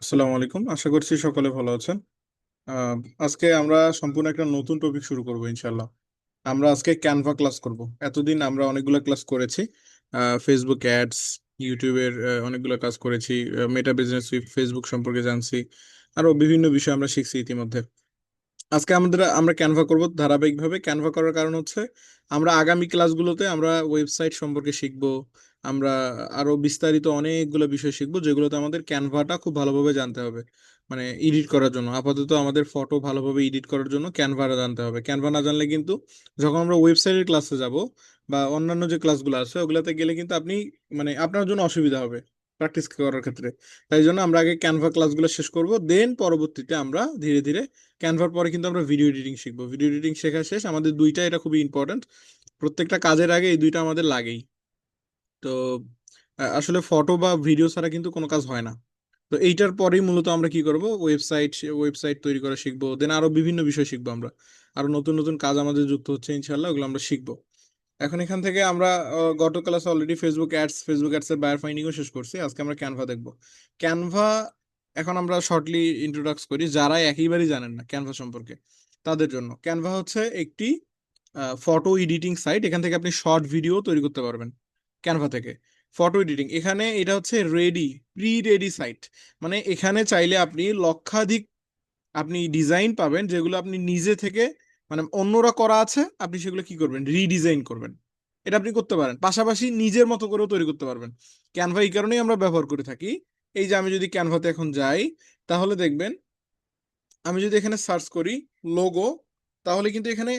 আসসালামু আলাইকুম, আশা করছি সকলে ভালো আছেন। আহ, আজকে আমরা সম্পূর্ণ একটা নতুন টপিক শুরু করব ইনশাল্লাহ। আমরা আজকে ক্যানভা ক্লাস করব। এতদিন আমরা অনেকগুলো ক্লাস করেছি, ফেসবুক অ্যাডস, ইউটিউবের অনেকগুলো কাজ করেছি, মেটা বিজনেস উইথ ফেসবুক সম্পর্কে জানছি, আরো বিভিন্ন বিষয় আমরা শিখছি ইতিমধ্যে। আজকে আমরা ক্যানভা করব ধারাবাহিকভাবে। ক্যানভা করার কারণ হচ্ছে আমরা আগামী ক্লাসগুলোতে আমরা ওয়েবসাইট সম্পর্কে শিখব। আমরা আরো বিস্তারিত অনেকগুলো বিষয় শিখবো যেগুলোতে আমাদের ক্যানভাটা খুব ভালোভাবে জানতে হবে। মানে এডিট করার জন্য আপাতত আমাদের ফটো ভালোভাবে এডিট করার জন্য ক্যানভাটা জানতে হবে। ক্যানভা না জানলে কিন্তু যখন আমরা ওয়েবসাইটের ক্লাসে যাব বা অন্যান্য যে ক্লাসগুলো আছে ওগুলাতে গেলে কিন্তু আপনি মানে আপনার জন্য অসুবিধা হবে প্র্যাকটিস করার ক্ষেত্রে। তাই জন্য আমরা আগে ক্যানভা ক্লাসগুলো শেষ করব, দেন পরবর্তীতে আমরা ধীরে ধীরে ক্যানভার পরে কিন্তু আমরা ভিডিও এডিটিং শিখবো। ভিডিও এডিটিং শেখা শেষ আমাদের দুইটা, এটা খুবই ইম্পর্ট্যান্ট। প্রত্যেকটা কাজের আগে এই দুইটা আমাদের লাগেই। তো আসলে ফটো বা ভিডিও ছাড়া কিন্তু কোনো কাজ হয় না। তো এইটার পরেই মূলত আমরা কি করব, ওয়েবসাইট তৈরি করা শিখবো, দেন আরো বিভিন্ন বিষয় শিখবো আমরা। আরো নতুন নতুন কাজ আমাদের যুক্ত হচ্ছে ইনশাল্লাহ, ওগুলো আমরা শিখবো। এখন এখান থেকে আমরা গত ক্লাসে অলরেডি ফেসবুক অ্যাডস এর বায়ার ফাইন্ডিংও শেষ করছি। আজকে আমরা ক্যানভা দেখবো। ক্যানভা এখন আমরা শর্টলি ইন্ট্রোডাক্স করি যারা একেবারেই জানেন না ক্যানভা সম্পর্কে, তাদের জন্য। ক্যানভা হচ্ছে একটি ফটো এডিটিং সাইট। এখান থেকে আপনি শর্ট ভিডিও তৈরি করতে পারবেন ক্যানভা থেকে। ফটো এডিটিং এখানে এটা হচ্ছে প্রি রেডি সাইট। মানে এখানে চাইলে আপনি লক্ষাধিক আপনি ডিজাইন পাবেন যেগুলো আপনি নিজে থেকে, মানে অন্যরা করা আছে, আপনি সেগুলো কি করবেন, রিডিজাইন করবেন। এটা আপনি করতে পারেন, পাশাপাশি নিজের মতো করেও তৈরি করতে পারবেন। ক্যানভা এই কারণেই আমরা ব্যবহার করে থাকি। এই যে আমি যদি ক্যানভাতে এখন যাই, তাহলে দেখবেন আমি যদি এখানে সার্চ করি লোগো, তাহলে কিন্তু এখানে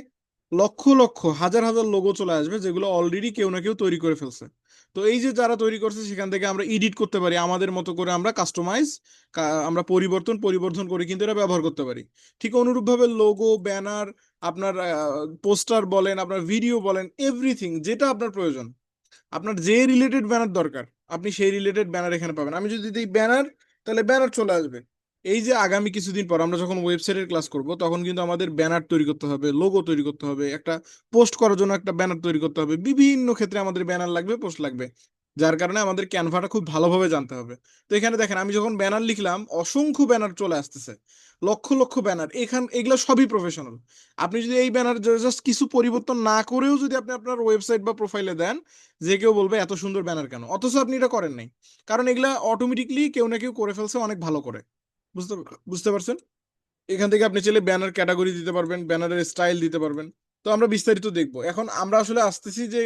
লক্ষ লক্ষ হাজার হাজার লোগো চলে আসবে যেগুলো অলরেডি কেউ না কেউ তৈরি করে ফেলছে। তো এই যে যারা তৈরি করছে সেখান থেকে আমরা এডিট করতে পারি আমাদের মতো করে, আমরা কাস্টমাইজ, আমরা পরিবর্তন করে কিন্তু এটা ব্যবহার করতে পারি। ঠিক অনুরূপভাবে লোগো, ব্যানার, আপনার পোস্টার বলেন, আপনার ভিডিও বলেন, এভরিথিং যেটা আপনার প্রয়োজন, আপনার যে রিলেটেড ব্যানার দরকার, আপনি সেই রিলেটেড ব্যানার এখানে পাবেন। আমি যদি দিই ব্যানার, তাহলে ব্যানার চলে আসবে। এই যে আগামী কিছুদিন পর আমরা যখন ওয়েবসাইটের ক্লাস করব, তখন কিন্তু আমাদের ব্যানার তৈরি করতে হবে, লোগো তৈরি করতে হবে, একটা পোস্ট করার জন্য একটা ব্যানার তৈরি করতে হবে। বিভিন্ন ক্ষেত্রে আমাদের ব্যানার লাগবে, পোস্ট লাগবে। যার কারণে আমাদের ক্যানভাটা খুব ভালোভাবে জানতে হবে। তো এখানে দেখেন আমি যখন ব্যানার লিখলাম, অসংখ্য ব্যানার চলে আসতেছে, লক্ষ লক্ষ ব্যানার। এগুলো সবই প্রফেশনাল। আপনি যদি এই ব্যানার জাস্ট কিছু পরিবর্তন না করেও যদি আপনি আপনার ওয়েবসাইট বা প্রোফাইলে দেন, যে কেউ বলবে এত সুন্দর ব্যানার কেন, অথচ আপনি এটা করেন নাই। কারণ এগুলা অটোমেটিকলি কেউ না কেউ করে ফেলছে অনেক ভালো করে। বুঝতে বুঝতে পারছেন? এখান থেকে আপনি চাইলে ব্যানার ক্যাটাগরি দিতে পারবেন, ব্যানারের স্টাইল দিতে পারবেন। তো আমরা বিস্তারিত দেখবো। এখন আমরা আসলে আসতেছি যে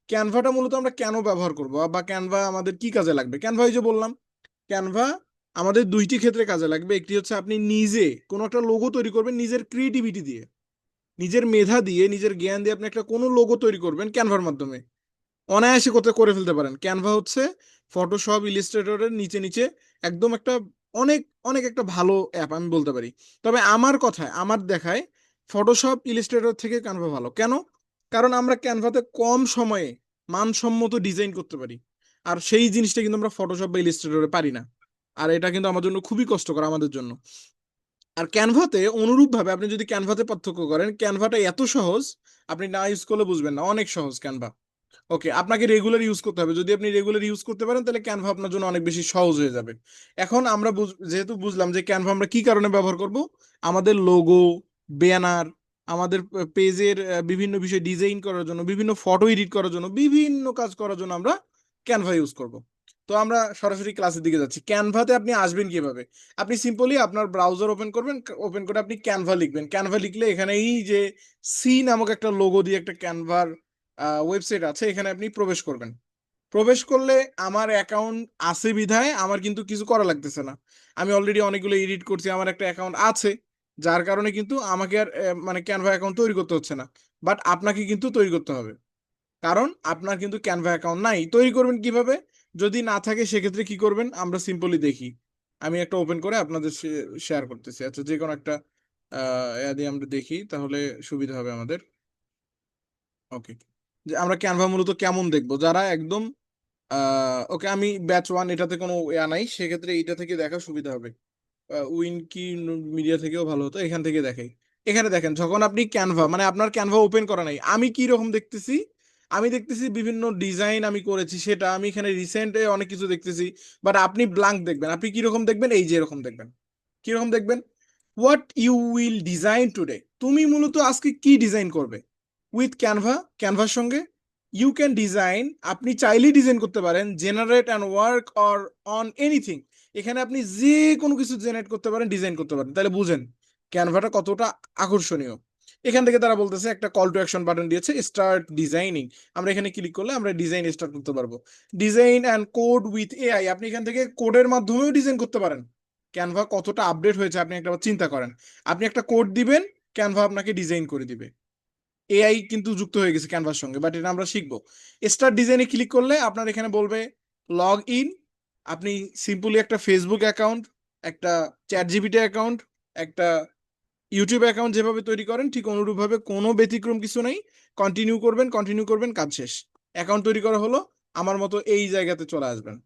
ক্যানভাটা মূলত আমরা কেন ব্যবহার করব, বা ক্যানভা আমাদের কি কাজে লাগবে। ক্যানভা এই যে বললাম, ক্যানভা আমাদের দুইটি ক্ষেত্রে কাজে লাগবে। একটি হচ্ছে আপনি নিজে কোনো একটা লোগো তৈরি করবেন নিজের ক্রিয়েটিভিটি দিয়ে, নিজের মেধা দিয়ে, নিজের জ্ঞান দিয়ে আপনি একটা কোনো লোগো তৈরি করবেন ক্যানভার মাধ্যমে। অনায়াসে করতে করে ফেলতে পারেন। ক্যানভা হচ্ছে ফটোশপ, ইলিস্ট্রেটরের নিচে নিচে একদম একটা অনেক অনেক একটা ভালো অ্যাপ আমি বলতে পারি। তবে আমার কথায়, আমার দেখায় ফটোশপ ইলিস্ট্রেটর থেকে ক্যানভা ভালো। কেন? কারণ আমরা ক্যানভাতে কম সময়ে মানসম্মত ডিজাইন করতে পারি। আর সেই জিনিসটা কিন্তু আমরা ফটোশপ বা ইলিস্ট্রেটরে পারি না। আর এটা কিন্তু আমার জন্য খুবই কষ্টকর আমাদের জন্য। আর ক্যানভাতে অনুরূপভাবে আপনি যদি ক্যানভাতে পার্থক্য করেন, ক্যানভাটা এত সহজ, আপনি না ইউজ করলে বুঝবেন না, অনেক সহজ ক্যানভা। ওকে, আপনাকে রেগুলার ইউজ করতে হবে। যদি আপনি রেগুলার ইউজ করতে পারেন তাহলে ক্যানভা আপনার জন্য অনেক বেশি সহজ হয়ে যাবে। এখন আমরা যেহেতু বুঝলাম যে ক্যানভা আমরা কি কারণে ব্যবহার করব, আমাদের লোগো, ব্যানার, আমাদের পেজের বিভিন্ন বিষয় ডিজাইন করার জন্য, বিভিন্ন ফটো এডিট করার জন্য, বিভিন্ন কাজ করার জন্য আমরা ক্যানভা ইউজ করব। তো আমরা সরাসরি ক্লাসের দিকে যাচ্ছি। ক্যানভাতে আপনি আসবেন কিভাবে? আপনি সিম্পলি আপনার ব্রাউজার ওপেন করবেন, ওপেন করে আপনি ক্যানভা লিখবেন। ক্যানভা লিখলে এখানে এই যে সি নামক একটা লোগো দিয়ে একটা ক্যানভার ওয়েবসাইট আছে, এখানে আপনি প্রবেশ করবেন। প্রবেশ করলে আমার অ্যাকাউন্ট আছে বিধায় আমার কিন্তু কিছু করা লাগতেছে না। আমি অলরেডি অনেকগুলো এডিট করছি, আমার একটা অ্যাকাউন্ট আছে। যার কারণে কিন্তু আমাকে আর মানে ক্যানভা অ্যাকাউন্ট তৈরি করতে হচ্ছে না। বাট আপনাকে কিন্তু তৈরি করতে হবে, কারণ আপনার কিন্তু ক্যানভা অ্যাকাউন্ট নাই। তৈরি করবেন কিভাবে? যদি না থাকে সেক্ষেত্রে কি করবেন আমরা সিম্পলি দেখি। আমি একটা ওপেন করে আপনাদের শেয়ার করতেছি। আচ্ছা, যে কোনো একটা দিয়ে আমরা দেখি, তাহলে সুবিধা হবে আমাদের। ওকে, যে আমরা ক্যানভা মূলত কেমন দেখবো, যারা একদম ওকে, আমি ব্যাচ 1 এটাতে কোনো ইয়া নাই, সেক্ষেত্রে এইটা থেকে দেখা সুবিধা হবে। উইন কি মিডিয়া থেকেও ভালো হতো, এখান থেকে দেখাই। এখানে দেখেন, যখন আপনি ক্যানভা, মানে আপনার ক্যানভা ওপেন করা নাই, আমি কি রকম দেখতেছি, আমি দেখতেছি বিভিন্ন ডিজাইন আমি করেছি, সেটা আমি এখানে রিসেন্টে অনেক কিছু দেখতেছি। বাট আপনি ব্ল্যাঙ্ক দেখবেন, আপনি কিরকম দেখবেন, এই যে এরকম দেখবেন। কিরকম দেখবেন? What you will design today, তুমি মূলত আজকে কি ডিজাইন করবে। উইথ ক্যানভা, ক্যানভার সঙ্গে ইউ ক্যান ডিজাইন, আপনি চাইলেই ডিজাইন করতে পারেন, generate and work or on anything. এখানে আপনি যে কোনো কিছু জেনারেট করতে পারেন, ডিজাইন করতে পারেন। তাহলে বুঝেন ক্যানভাটা কতটা আকর্ষণীয়। এখান থেকে তারা বলতেছে একটা কল টু অ্যাকশন বাটন দিয়েছে, স্টার্ট ডিজাইনিং। আমরা এখানে ক্লিক করলে আমরা ডিজাইন স্টার্ট করতে পারবো। Design and code with AI, আপনি এখান থেকে কোডের মাধ্যমেও ডিজাইন করতে পারেন। ক্যানভা কতটা আপডেট হয়েছে আপনি একটা চিন্তা করেন। আপনি একটা কোড দিবেন, ক্যানভা আপনাকে ডিজাইন করে দিবে। এআই কিন্তু যুক্ত হয়ে গেছে ক্যানভার সঙ্গে, বাট এটা আমরা শিখবো। স্টার্ট ডিজাইনে ক্লিক করলে আপনার এখানে বলবে লগ ইন। আপনি সিম্পলি একটা ফেসবুক অ্যাকাউন্ট, একটা চ্যাট জিপিটি অ্যাকাউন্ট, একটা ইউটিউব অ্যাকাউন্ট যেভাবে তৈরি করেন ঠিক অনুরূপভাবে, কোনো ব্যতিক্রম কিছু নেই। কন্টিনিউ করবেন, কন্টিনিউ করবেন, কাজ শেষ। অ্যাকাউন্ট তৈরি করা হলো। আমার মতো এই জায়গাতে চলে আসবেন।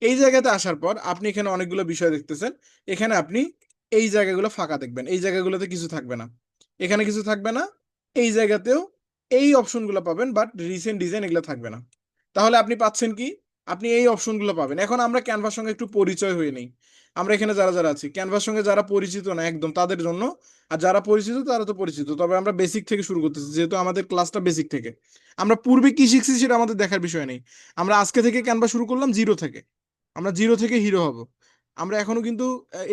এই জায়গাতে আসার পর আপনি এখানে অনেকগুলো বিষয় দেখতেছেন। এখানে আপনি এই জায়গাগুলো ফাঁকা দেখবেন, এই জায়গাগুলোতে কিছু থাকবে না, এখানে কিছু থাকবে না। এই জায়গাতেও এই অপশনগুলো পাবেন, বাট রিসেন্ট ডিজাইন এগুলো থাকবে না। তাহলে আপনি পাচ্ছেন কি? আপনি এই অপশনগুলো পাবেন। এখন আমরা ক্যানভার সঙ্গে একটু পরিচয় হয়ে নেই। আমরা এখানে যারা যারা আছি, ক্যানভার সঙ্গে যারা পরিচিত না একদম তাদের জন্য, আর যারা পরিচিত তারা তো পরিচিত, তবে আমরা বেসিক থেকে শুরু করতেছি, যেহেতু আমাদের ক্লাসটা বেসিক থেকে। আমরা পূর্বে কি শিখছি সেটা আমাদের দেখার বিষয় নেই। আমরা আজকে থেকে ক্যানভা শুরু করলাম জিরো থেকে। আমরা জিরো থেকে হিরো হব। আমরা এখনো কিন্তু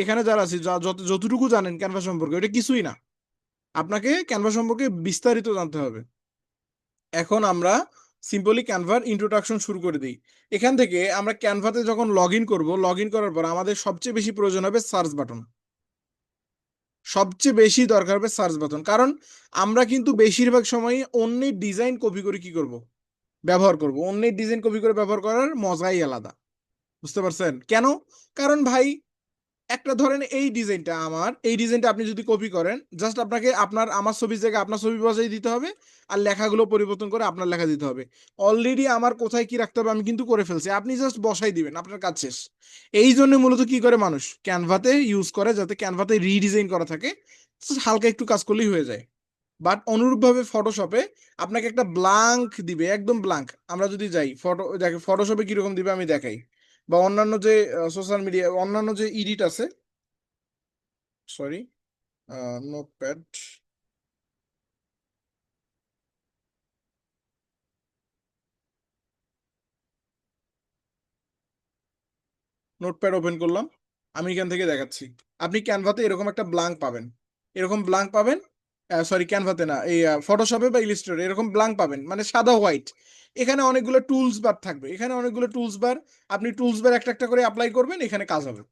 এখানে যারা আছি, যতটুকু জানেন ক্যানভা সম্পর্কে ওটা কিছুই না। আপনাকে ক্যানভা সম্পর্কে বিস্তারিত জানতে হবে। এখন আমরা সিম্পলি ক্যানভার ইন্ট্রোডাকশন শুরু করে দিই। এখান থেকে আমরা ক্যানভাতে যখন লগ ইন করবো, লগ ইন করার পর আমাদের সবচেয়ে বেশি প্রয়োজন হবে সার্চ বাটন। সবচেয়ে বেশি দরকার হবে সার্চ বাটন, কারণ আমরা কিন্তু বেশিরভাগ সময় অন্যের ডিজাইন কপি করে কি করব, ব্যবহার করব। অন্যের ডিজাইন কপি করে ব্যবহার করার মজাই আলাদা। বুঝতে পারছেন কেন? কারণ ভাই, একটা ধরেন এই ডিজাইনটা আমার, এই ডিজাইনটা আপনি যদি কপি করেন, জাস্ট আপনাকে আপনার আমার ছবির জায়গায় আপনার ছবি বসাই দিতে হবে, আর লেখাগুলো পরিবর্তন করে আপনার লেখা দিতে হবে। অলরেডি আমার কোথায় কি রাখতে হবে আমি কিন্তু করে ফেলছি, আপনি জাস্ট বসাই দিবেন, আপনার কাজ শেষ। এই জন্য মূলত কি করে মানুষ ক্যানভাতে ইউজ করে, যাতে ক্যানভাতে রিডিজাইন করা থাকে, just হালকা একটু কাজ করলেই হয়ে যায়। বাট অনুরূপভাবে ফটোশপে আপনাকে একটা ব্ল্যাঙ্ক দিবে, একদম ব্ল্যাঙ্ক। আমরা যদি যাই দেখে ফটোশপে কিরকম দিবে আমি দেখাই, বা অন্যান্য যে সোশ্যাল মিডিয়া অন্যান্য যে এডিট আছে, সরি, নোটপ্যাড, নোটপ্যাড ওপেন করলাম। আমি এখান থেকে দেখাচ্ছি। আপনি ক্যানভাতে এরকম একটা ব্ল্যাঙ্ক পাবেন, এরকম ব্ল্যাঙ্ক পাবেন। সরি, ক্যানভাতে না, এই ফটোশপে বা ইলিস্ট্রেটরে এরকম ব্ল্যাঙ্ক পাবেন, মানে সাদা হোয়াইট। এখানে অনেকগুলো টুলস বার থাকবে, এখানে অনেকগুলো টুলস বার। আপনি টুলস বার একটা একটা করে অ্যাপ্লাই করবেন, এখানে কাজ হবে।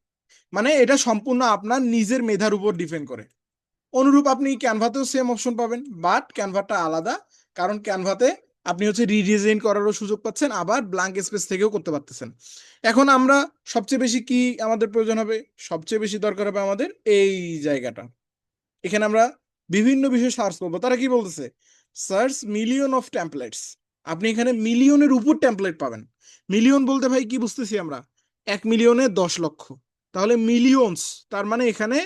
মানে এটা সম্পূর্ণ আপনার নিজের মেধার উপর ডিপেন্ড করে। অনুরূপ আপনি ক্যানভাতেও সেম অপশন পাবেন, বাট ক্যানভাটা আলাদা। কারণ ক্যানভাতে আপনি হচ্ছে রিডিজাইন করারও সুযোগ পাচ্ছেন, আবার ব্ল্যাঙ্ক স্পেস থেকেও করতে পারতেছেন। এখন আমরা সবচেয়ে বেশি কি আমাদের প্রয়োজন হবে, সবচেয়ে বেশি দরকার হবে আমাদের এই জায়গাটা। এখানে আমরা বিভিন্ন বিষয় সার্চ করবো। তারা কি বলতেছে? Search million of templates. আপনি এখানে মিলিয়নের উপর টেমপ্লেট পাবেন। মিলিয়ন বলতে ভাই কি বুঝতেছি আমরা? 1 মিলিয়নে 10 লক্ষ। তাহলে মিলিয়নস, তার মানে এখানে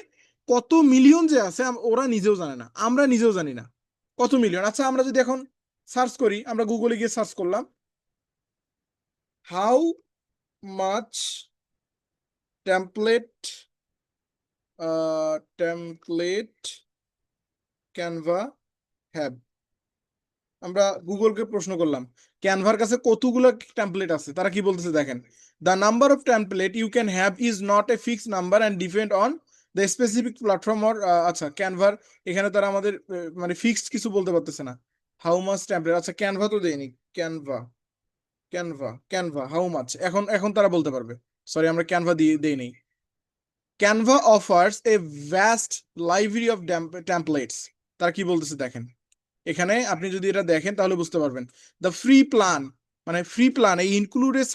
কত মিলিয়ন যে আছে ওরা নিজেও জানে না, আমরা নিজেও জানি না কত মিলিয়ন। আচ্ছা, আমরা যদি এখন সার্চ করি, আমরা গুগলে গিয়ে সার্চ করলাম how much template, template Canva have. আমরা গুগলকে প্রশ্ন করলাম ক্যানভার কাছে কতগুলো টেমপ্লেট আছে, তারা কি বলতেছে দেখেন। The number of template you can have is not a fixed number and depend on the specific platform or. আচ্ছা, ক্যানভার এখানে তারা আমাদের মানে ফিক্সড কিছু বলতে পারতেছে না। হাউ মাচ টেমপ্লেট, আচ্ছা ক্যানভা তো দেয়নি। ক্যানভা, ক্যানভা হাউ মাচ, এখন এখন তারা বলতে পারবে। সরি, আমরা ক্যানভা দিয়ে দেই নেই। Canva offers a vast library of templates. তারা কি বলতেছে দেখেন। এখানে আপনি যদি এটা দেখেন তাহলে বুঝতে পারবেন। দ্য ফ্রি প্ল্যান, মানে free plan includes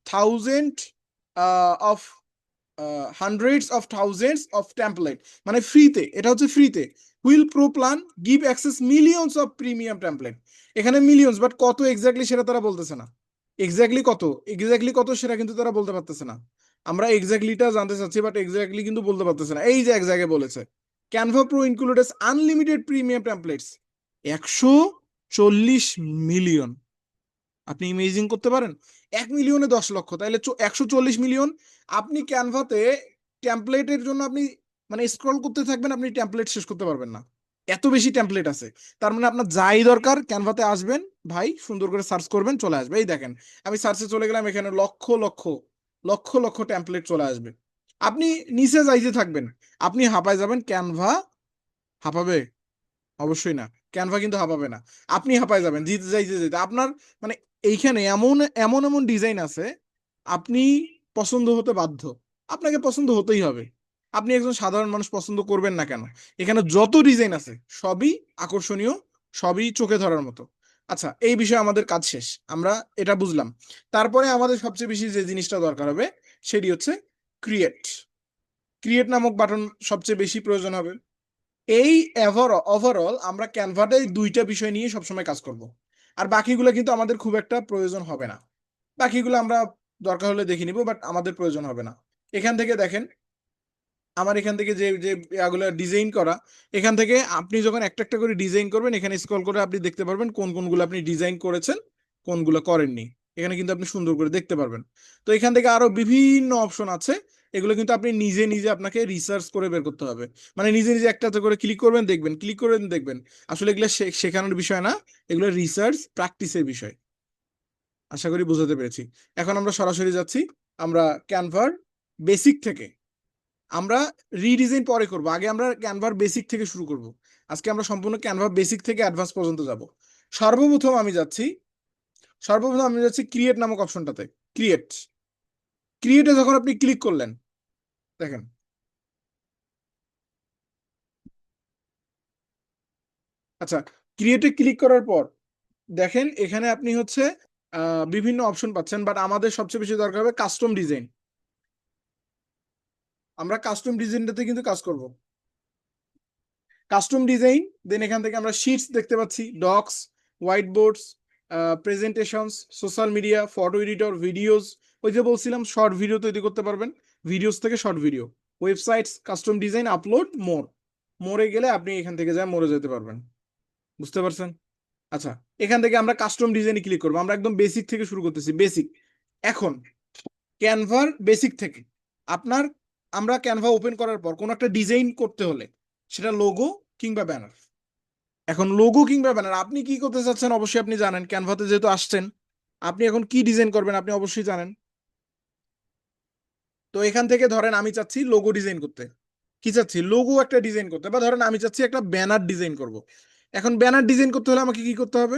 thousand of hundreds of thousands of template, মানে ফ্রিতে, এটা হচ্ছে ফ্রিতে। While pro plan give access millions of premium template. এখানে মিলিয়নস, বাট কত এক্স্যাক্টলি সেটা তারা বলতেছে না। এক্স্যাক্টলি কত সেটা কিন্তু তারা বলতে পারতেছে না। আমরা এক্স্যাক্টলিটা জানতে চাচ্ছি, বাট এক্স্যাক্টলি কিন্তু বলতে পারতেছে না। এই যে এক জায়গায় বলেছে Canva pro includes unlimited premium templates, 100 140 million. আপনি ইমেজিং করতে পারেন? 1 মিলিয়নে 10 লক্ষ, তাহলে 140 মিলিয়ন। আপনি ক্যানভাতে টেমপ্লেটের জন্য আপনি মানে স্ক্রল করতে থাকবেন, আপনি টেমপ্লেট শেষ করতে পারবেন না, এত বেশি টেমপ্লেট আছে। তার মানে আপনার যাই দরকার ক্যানভাতে আসবেন ভাই, সুন্দর করে সার্চ করবেন, চলে আসবে। এই দেখেন, আমি সার্চে চলে গেলাম, এখানে লক্ষ লক্ষ লক্ষ লক্ষ টেমপ্লেট চলে আসবে। আপনি নিচে যাইতে থাকবেন, আপনি হাঁপায় যাবেন। ক্যানভা হাঁপাবে? অবশ্যই না, ক্যানভা কিন্তু হাঁপাবে না। আপনি হাঁপায় যাবেন জিতে যাইতে যেতে আপনার মানে এইখানে এমন এমন এমন ডিজাইন আছে, আপনি পছন্দ হতে বাধ্য, আপনাকে পছন্দ হতেই হবে। আপনি একজন সাধারণ মানুষ পছন্দ করবেন না কেন? এখানে যত ডিজাইন আছে সবই আকর্ষণীয়, সবই চোখে ধরার মতো। আচ্ছা, এই বিষয়ে আমাদের কাজ শেষ, আমরা এটা বুঝলাম। তারপরে আমাদের সবচেয়ে বেশি যে জিনিসটা দরকার হবে সেটি হচ্ছে ক্রিয়েট। ক্রিয়েট নামক বাটন সবচেয়ে বেশি প্রয়োজন হবে। এই ওভারঅল আমরা ক্যানভাতে দুইটা বিষয় নিয়ে সবসময় কাজ করব, আর বাকিগুলো কিন্তু আমাদের খুব একটা প্রয়োজন হবে না। বাকিগুলো আমরা দরকার হলে দেখে নিব, বাট আমাদের প্রয়োজন হবে না। এখান থেকে দেখেন, আমার এখান থেকে যে যে এগুলো ডিজাইন করা, এখান থেকে আপনি যখন একটা একটা করে ডিজাইন করবেন, এখানে স্ক্রল করে আপনি দেখতে পারবেন কোন কোনগুলো আপনি ডিজাইন করেছেন, কোনগুলো করেননি। এখানে কিন্তু আপনি সুন্দর করে দেখতে পারবেন। তো এখান থেকে আরো বিভিন্ন অপশন আছে, এগুলো কিন্তু আপনি নিজে নিজে আপনাকে রিসার্চ করে বের করতে হবে। মানে নিজে নিজে একটাতে করে ক্লিক করবেন, দেখবেন, ক্লিক করে দেখবেন। আসলে এগুলো শেখানোর বিষয় না, এগুলো রিসার্চ প্র্যাকটিসের বিষয়। আশা করি বুঝাতে পেরেছি। এখন আমরা সরাসরি যাচ্ছি, আমরা ক্যানভার বেসিক থেকে, আমরা রিডিজাইন পরে করব, আগে আমরা ক্যানভার বেসিক থেকে শুরু করব। আজকে আমরা সম্পূর্ণ ক্যানভা বেসিক থেকে অ্যাডভান্স পর্যন্ত যাব। সর্বপ্রথম আমি যাচ্ছি সর্বপ্রথম আমি যাচ্ছি ক্রিয়েট নামক অপশনটাতে। ক্রিয়েট, ক্রিয়েটে যখন আপনি ক্লিক করলেন, দেখেন, আচ্ছা, ক্রিয়েটে ক্লিক করার পর দেখেন এখানে আপনি হচ্ছে বিভিন্ন অপশন পাচ্ছেন, বাট আমাদের সবচেয়ে বেশি দরকার হবে কাস্টম ডিজাইন। আমরা কাস্টম ডিজাইনটাতে কিন্তু কাজ করব। কাস্টম ডিজাইন, দেন এখান থেকে আমরা শিটস দেখতে পাচ্ছি, docs, white boards, presentations, social media, photo editor, videos. ওই যে বলছিলাম শর্ট ভিডিও তৈরি করতে পারবেন, ভিডিওস থেকে short video, websites, custom design, upload, more. মোরে গেলে আপনি এখান থেকে যা মোরে যেতে পারবেন। বুঝতে পারছেন? আচ্ছা, এখান থেকে আমরা কাস্টম ডিজাইনে ক্লিক করবো। আমরা একদম বেসিক থেকে শুরু করতেছি, বেসিক। এখন ক্যানভার বেসিক থেকে আপনার, আমরা ক্যানভা ওপেন করার পর কোনো একটা ডিজাইন করতে হলে, সেটা লোগো কিংবা ব্যানার। এখন লোগো কিংবা ব্যানার আপনি কি করতে চাচ্ছেন অবশ্যই আপনি জানেন, ক্যানভাতে যেহেতু আসছেন, আপনি এখন কি ডিজাইন করবেন আপনি অবশ্যই জানেন। তো এখান থেকে ধরেন আমি চাচ্ছি লোগো ডিজাইন করতে, কি চাচ্ছি, লোগো একটা ডিজাইন করতে, বা ধরেন আমি চাচ্ছি একটা ব্যানার ডিজাইন করব। এখন ব্যানার ডিজাইন করতে হলে আমাকে কি করতে হবে?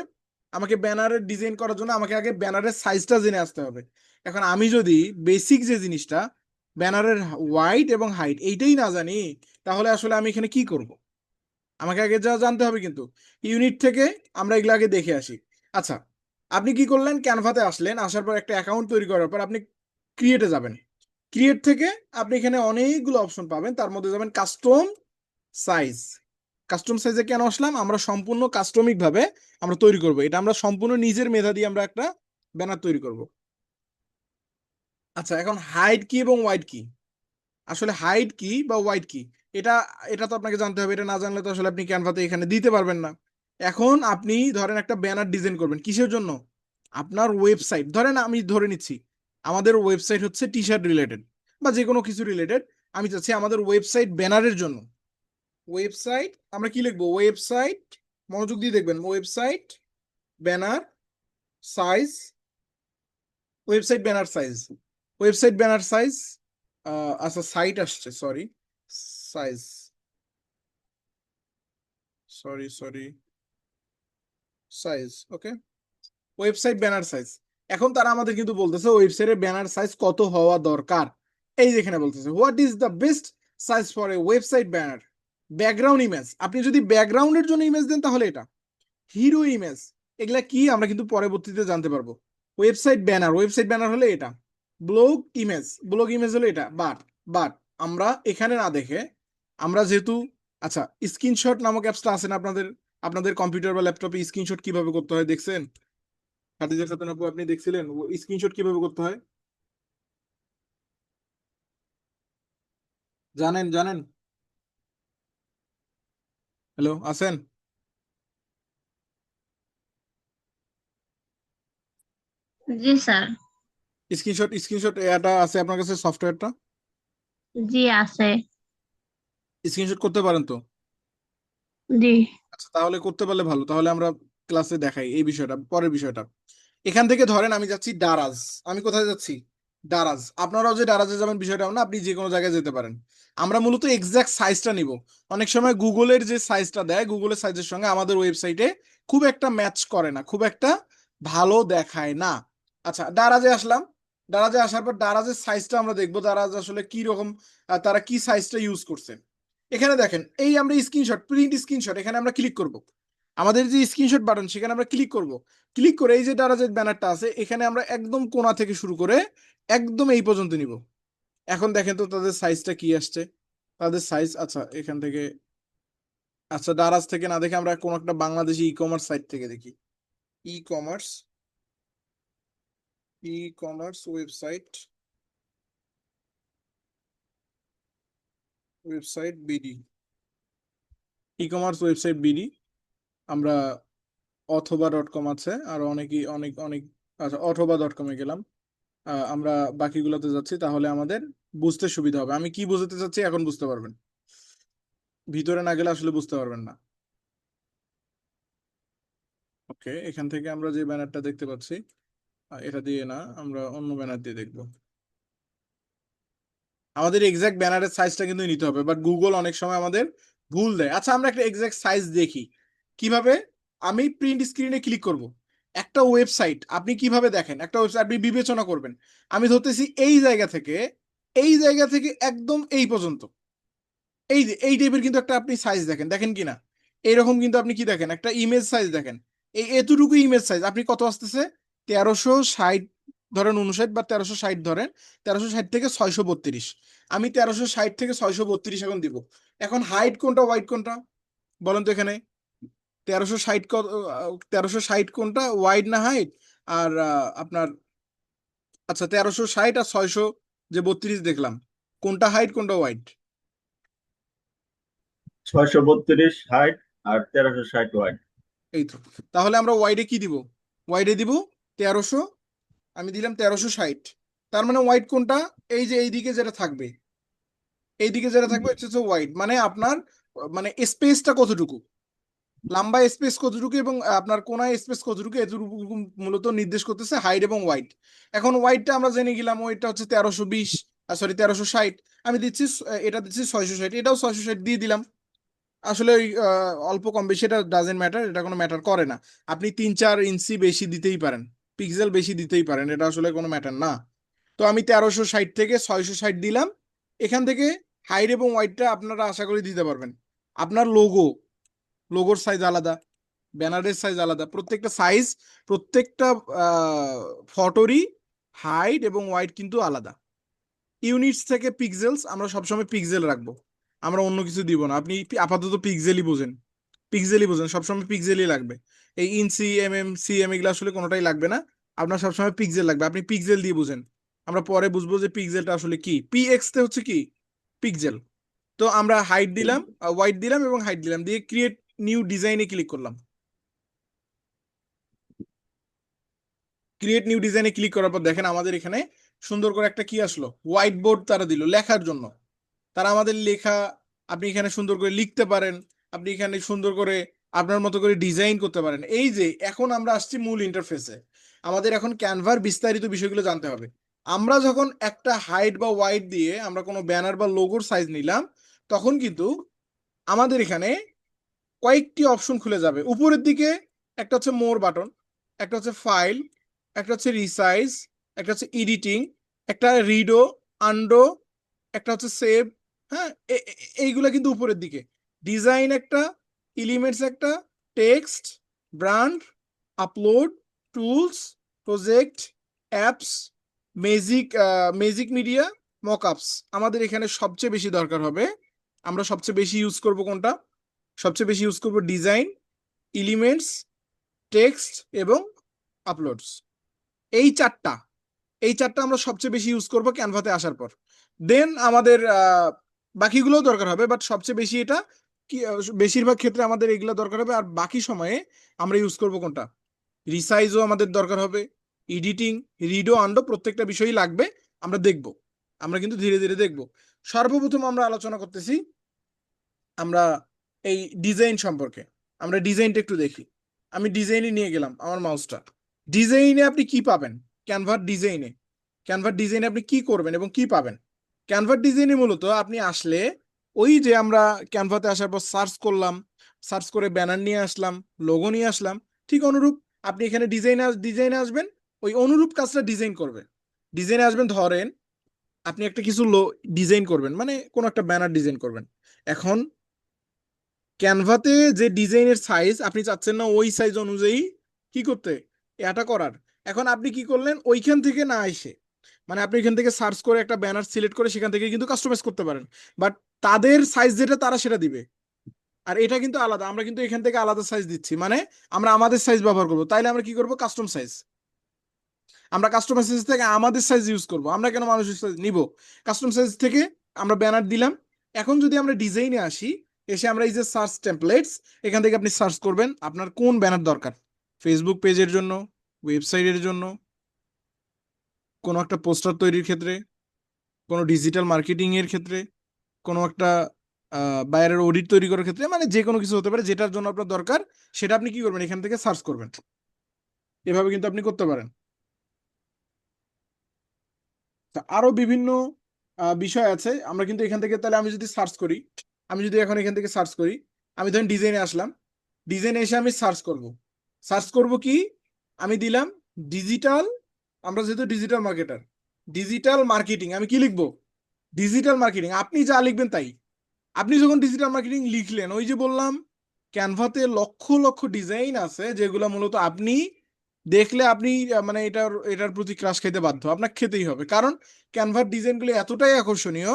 আমাকে ব্যানারের ডিজাইন করার জন্য আমাকে আগে ব্যানারের সাইজটা জেনে আসতে হবে। এখন আমি যদি বেসিক যে জিনিসটা, ব্যানারের ওয়াইড এবং হাইট এইটাই না জানি, তাহলে আসলে আমি এখানে কি করব? আমাকে আগে যা জানতে হবে কিন্তু, ইউনিট থেকে আমরা এগুলো আগে দেখে আসি। আচ্ছা, আপনি কি করলেন, ক্যানভাতে আসলেন, আসার পর একটা অ্যাকাউন্ট তৈরি করার পর আপনি ক্রিয়েটে যাবেন। ক্রিয়েট থেকে আপনি এখানে অনেকগুলো অপশন পাবেন, তার মধ্যে যাবেন কাস্টম সাইজ। কাস্টম সাইজে কেন আসলাম? আমরা সম্পূর্ণ কাস্টমিক ভাবে আমরা তৈরি করব, এটা আমরা সম্পূর্ণ নিজের মেধা দিয়ে আমরা একটা ব্যানার তৈরি করব। আচ্ছা, এখন হাইট কি এবং ওয়াইড কি? আসলে হাইট কি বা ওয়াইড কি, এটা এটা তো আপনাকে জানতে হবে। এটা না জানলে তো আসলে আপনি ক্যানভাতে এখানে দিতে পারবেন না। এখন আপনি ধরেন একটা ব্যানার ডিজাইন করবেন, কিসের জন্য? আপনার ওয়েবসাইট, ধরেন আমি ধরে নিচ্ছি আমাদের ওয়েবসাইট হচ্ছে টি শার্ট রিলেটেড বা যে কোনো কিছু রিলেটেড। আমি চাচ্ছি আমাদের ওয়েবসাইট ব্যানারের জন্য, ওয়েবসাইট আমরা কি লিখবো, ওয়েবসাইট, মনোযোগ দিয়ে দেখবেন, website banner size, website banner size, website banner size. আচ্ছা, সাইট আসছে, sorry, size, sorry sorry, size, okay, website banner size. এখন তারা আমাদের কিন্তু বলতেছে ওয়েবসাইটের ব্যানার সাইজ কত হওয়া দরকার। এই যে এখানে বলতেছে what is the best size for a website banner. Background image, আপনি যদি ব্যাকগ্রাউন্ডের জন্য ইমেজ দেন তাহলে এটা, হিরো ইমেজ, এগুলা কি আমরা কিন্তু পরবর্তীতে জানতে পারবো। ওয়েবসাইট ব্যানার, ওয়েবসাইট ব্যানার হলে এটা। ব্লগ ইমেজ, ব্লগ ইমেজ হলে এটা। বাট আমরা এখানে না দেখে, আমরা যেহেতু, আচ্ছা, স্ক্রিনশট নামক অ্যাপসটা আছে না আপনাদের, আপনাদের কম্পিউটার বা ল্যাপটপে স্ক্রিনশট কিভাবে করতে হয় দেখছেন? খাদিজা খাতুন আপু, আপনি দেখছিলেন স্ক্রিনশট কিভাবে করতে হয়? জানেন জানেন? হ্যালো, আছেন? জি স্যার। স্ক্রিনশট স্ক্রিনশট এটা আছে আপনার কাছে সফটওয়্যারটা? জি আছে। স্ক্রিনশট করতে পারেন তো? জি। আচ্ছা, তাহলে করতে পারলে ভালো, তাহলে আমরা ক্লাসে দেখাই এই বিষয়টা, পরের বিষয়টা। এখান থেকে ধরেন আমি যাচ্ছি দারাজ। আমি কোথায় যাচ্ছি? দারাজ। আপনারাও যে দারাজে যাবেন বিষয়টা না, আপনি যে কোনো জায়গায় যেতে পারেন। আমরা মূলত এক্সাক্ট সাইজটা নিব। অনেক সময় গুগলের যে সাইজটা দেয়, গুগলের সাইজের সঙ্গে আমাদের ওয়েবসাইটে খুব একটা ম্যাচ করে না, খুব একটা ভালো দেখায় না। আচ্ছা, দারাজে আসলাম। দারাজে আসার পর দারাজের সাইজটা আমরা দেখবো, দারাজ আসলে কি রকম, তারা কি সাইজটা ইউজ করছে। এখানে দেখেন, এই আমরা স্ক্রিনশট, প্রিন্ট স্ক্রিনশট, এখানে আমরা ক্লিক করব। আমাদের যে স্ক্রিনশট বাটন সেখানে আমরা ক্লিক করব। ক্লিক করে এই যে দারাজের ব্যানারটা আছে, এখানে আমরা একদম কোণা থেকে শুরু করে একদম এই পর্যন্ত নিব। এখন দেখেন তো তাদের সাইজটা কি আসছে। তাদের সাইজ, আচ্ছা এখান থেকে, আচ্ছা দারাজ থেকে না দেখে আমরা কোন একটা বাংলাদেশি ই কমার্স সাইট থেকে দেখি। E commerce, e commerce website, website BD, e commerce website BD. আমরা অথবা ডট কম আছে, আর অনেকই অনেক অনেক। আচ্ছা, অথবা ডট কমে গেলাম। আমরা বাকিগুলোতে যাচ্ছি, তাহলে আমাদের বুঝতে সুবিধা হবে। আমি কি বুঝতে চাচ্ছি এখন বুঝতে পারবেন, ভিতরে না গেলে আসলে বুঝতে পারবেন না। ওকে, এখান থেকে আমরা যে ব্যানারটা দেখতে পাচ্ছি, এটা দিয়ে না, আমরা অন্য ব্যানার দিয়ে দেখবো। আমাদের এক্সাক্ট ব্যানারের সাইজটা কিন্তু নিতে হবে, বাট গুগল অনেক সময় আমাদের ভুল দেয়। আচ্ছা, আমরা একটা এক্সাক্ট সাইজ দেখি কিভাবে। আমি প্রিন্ট স্ক্রিনে ক্লিক করব। একটা ওয়েবসাইট আপনি কিভাবে দেখেন, একটা ওয়েবসাইট আপনি বিবেচনা করবেন। আমি ধরতেছি এই জায়গা থেকে, এই জায়গা থেকে একদম এই পর্যন্ত, এই যে এই টাইপের কিন্তু একটা আপনি সাইজ দেখেন, দেখেন কি না? এইরকম কিন্তু আপনি কি দেখেন, একটা ইমেজ সাইজ দেখেন। এই এতটুকু ইমেজ সাইজ আপনি কত আসতেছে? 1360 ধরেন, 59 বা 1360 ধরেন, 1360 থেকে 632। আমি 1360 থেকে 632 এখন দিব। এখন হাইট কোনটা, ওয়াইড কোনটা, বলেন তো এখানে। 1360 1360 কোনটা, ওয়াইড না হাইট? আর আপনার, আচ্ছা 1360 আর 632 দেখলাম, কোনটা হাইট কোনটা ওয়াইড? 632 হাইট আর 1360 ওয়াইড। এই তো। তাহলে আমরা ওয়াইডে কি দিব? ওয়াইডে দিব 1300, আমি দিলাম 1360। তার মানে ওয়াইড কোনটা? এই যে এইদিকে যেটা থাকবে, এইদিকে যেটা থাকবে হচ্ছে ওয়াইড, মানে আপনার মানে স্পেসটা কতটুকু, লম্বা স্পেস কতটুকু এবং আপনার কোনায় স্পেস কতটুকু, এতটুকু মূলত নির্দেশ করতেছে হাইট এবং ওয়াইড। এখন ওয়াইডটা আমরা জেনে গেলাম, ওইটা হচ্ছে 1320, সরি 1360। আমি দিচ্ছি এটা দিচ্ছি 660, এটাও 660 দিয়ে দিলাম। আসলে ওই অল্প কম বেশি এটা ডাজেন্ট ম্যাটার, এটা কোনো ম্যাটার করে না। আপনি 3-4 ইঞ্চি বেশি দিতেই পারেন, পিক্সেল বেশি দিতেই পারেন, এটা আসলে কোনো ম্যাটার না। তো আমি 1360 থেকে 660 দিলাম। এখান থেকে হাইট এবং ওয়াইডটা আপনারা আশা করি দিতে পারবেন। আপনার লোগোর সাইজ আলাদা, ব্যানারের সাইজ আলাদা, প্রত্যেকটা সাইজ, প্রত্যেকটা ফটোরই হাইট এবং ওয়াইড কিন্তু আলাদা। ইউনিটস থেকে পিক্সেলস আমরা সবসময় পিক্সেল রাখবো, আমরা অন্য কিছু দিব না। আপনি আপাতত পিক্সেলই বোঝেন, পিক্সেলই বোঝেন, সবসময় পিক্সেলই লাগবে। এই ইঞ্চি, এমএম, সিএম এগুলো আসলে কোনোটাই লাগবে না। আপনার সবসময় পিক্সেল লাগবে, আপনি পিক্সেল দিয়ে বুঝেন। আমরা পরে বুঝবো যে পিক্সেলটা আসলে কি, পিএক্স তে হচ্ছে কি পিক্সেল। তো আমরা হাইট দিলাম, ওয়াইড দিলাম এবং হাইট দিলাম, দিয়ে ক্রিয়েট নিউ ডিজাইনে ক্লিক করলাম। ক্রিয়েট নিউ ডিজাইনে ক্লিক করার পর দেখেন আমাদের এখানে সুন্দর করে একটা কি আসলো, হোয়াইট বোর্ড তারা দিল লেখার জন্য। তারা আমাদের লেখা, আপনি এখানে সুন্দর করে লিখতে পারেন, আপনি এখানে সুন্দর করে আপনার মতো করে ডিজাইন করতে পারেন। এই যে এখন আমরা আসছি মূল ইন্টারফেসে, আমাদের এখন ক্যানভার বিস্তারিত বিষয়গুলো জানতে হবে। আমরা যখন একটা হাইট বা ওয়াইড দিয়ে আমরা কোনো ব্যানার বা লোগোর সাইজ নিলাম, তখন কিন্তু আমাদের এখানে কয়েকটি অপশন খুলে যাবে। উপরের দিকে একটা হচ্ছে মোর বাটন, একটা হচ্ছে ফাইল, একটা হচ্ছে রিসাইজ, একটা হচ্ছে এডিটিং, একটা রিডো, আন্ডো, একটা হচ্ছে সেভ। হ্যাঁ, এইগুলা কিন্তু উপরের দিকে। ডিজাইন একটা, এলিমেন্টস একটা, text, brand, upload, tools, project, apps, magic, magic media, mockups. আমাদের এখানে সবচেয়ে বেশি দরকার হবে, আমরা সবচেয়ে বেশি ইউজ করব কোনটা? সবচেয়ে বেশি ইউজ করব ডিজাইন, এলিমেন্টস, টেক্সট এবং আপলোডস। এই চারটা, এই চারটা আমরা সবচেয়ে বেশি ইউজ করব ক্যানভাতে আসার পর। দেন আমাদের বাকিগুলোও দরকার হবে, বাট সবচেয়ে বেশি এটা কি, বেশিরভাগ ক্ষেত্রে আমাদের এগুলো দরকার হবে। আর বাকি সময়ে আমরা ইউজ করব কোনটা? রিসাইজও আমাদের দরকার হবে, এডিটিং, রিডো, আন্ডো প্রত্যেকটা বিষয়ই লাগবে। আমরা দেখব, আমরা কিন্তু ধীরে ধীরে দেখব। সর্বপ্রথম আমরা আলোচনা করতেছি আমরা এই ডিজাইন সম্পর্কে। আমরা ডিজাইনটা একটু দেখি। আমি ডিজাইনে নিয়ে গেলাম আমার মাউসটা। ডিজাইনে আপনি কি পাবেন? ক্যানভার ডিজাইনে, ক্যানভার ডিজাইনে আপনি কি করবেন এবং কি পাবেন? ক্যানভার ডিজাইনে মূলত আপনি আসলে ওই যে আমরা ক্যানভাতে আসার পর সার্চ করলাম, সার্চ করে ব্যানার নিয়ে আসলাম, লোগো নিয়ে আসলাম, ঠিক অনুরূপ আপনি এখানে ডিজাইনে আসবেন, ওই অনুরূপ কাজটা ডিজাইন করবে। ডিজাইনে আসবেন, ধরেন আপনি একটা কিছু ডিজাইন করবেন, মানে কোনো একটা ব্যানার ডিজাইন করবেন। এখন ক্যানভাতে যে ডিজাইনের সাইজ আপনি চাচ্ছেন না ওই সাইজ অনুযায়ী কি করতে, এটা করার। এখন আপনি কি করলেন, ওইখান থেকে না এসে, মানে আপনি এখান থেকে সার্চ করে একটা ব্যানার সিলেক্ট করে সেখান থেকে কিন্তু কাস্টমাইজ করতে পারেন, বাট তাদের সাইজ যেটা তারা সেটা দিবে। আর এটা কিন্তু আলাদা, আমরা কিন্তু এখান থেকে আলাদা সাইজ দিচ্ছি, মানে আমরা আমাদের সাইজ ব্যবহার করবো। তাইলে আমরা কি করবো, কাস্টম সাইজ। আমরা কাস্টমার সাইজ থেকে আমাদের সাইজ ইউজ করব, আমরা কেন মানুষের সাইজ নিব? কাস্টম সাইজ থেকে আমরা ব্যানার দিলাম। এখন যদি আমরা ডিজাইনে আসি, এসে আমরা এই যে সার্চ টেমপ্লেটস, এখান থেকে আপনি সার্চ করবেন আপনার কোন ব্যানার দরকার। ফেসবুক পেজের জন্য, ওয়েবসাইটের জন্য, কোনো একটা পোস্টার তৈরির ক্ষেত্রে, কোনো ডিজিটাল মার্কেটিং এর ক্ষেত্রে, কোনো একটা বাইরের অডিট তৈরি করার ক্ষেত্রে, মানে যে কোনো কিছু হতে পারে যেটার জন্য আপনার দরকার, সেটা আপনি কি করবেন, এখান থেকে সার্চ করবেন। এভাবে কিন্তু আপনি করতে পারেন। তা আরো বিভিন্ন বিষয় আছে, আমরা কিন্তু এখান থেকে, তাহলে আমি যদি সার্চ করি, আমি যদি এখন এখান থেকে সার্চ করি, আমি ধরেন ডিজাইনে আসলাম, ডিজাইনে এসে আমি সার্চ করব। সার্চ করব কি, আমি দিলাম ডিজিটাল, আমরা যেহেতু ডিজিটাল মার্কেটার, ডিজিটাল মার্কেটিং, আমি কি লিখবো, ডিজিটাল মার্কেটিং। আপনি যা লিখবেন তাই। আপনি যখন ডিজিটাল মার্কেটিং লিখলেন, ওই যে বললাম ক্যানভাতে লক্ষ লক্ষ ডিজাইন আছে যেগুলো মূলত আপনি দেখলে আপনি মানে এটার এটার প্রতি ক্রাশ খেতে বাধ্য, আপনাকে খেতেই হবে, কারণ ক্যানভার ডিজাইনগুলো এতটাই আকর্ষণীয়,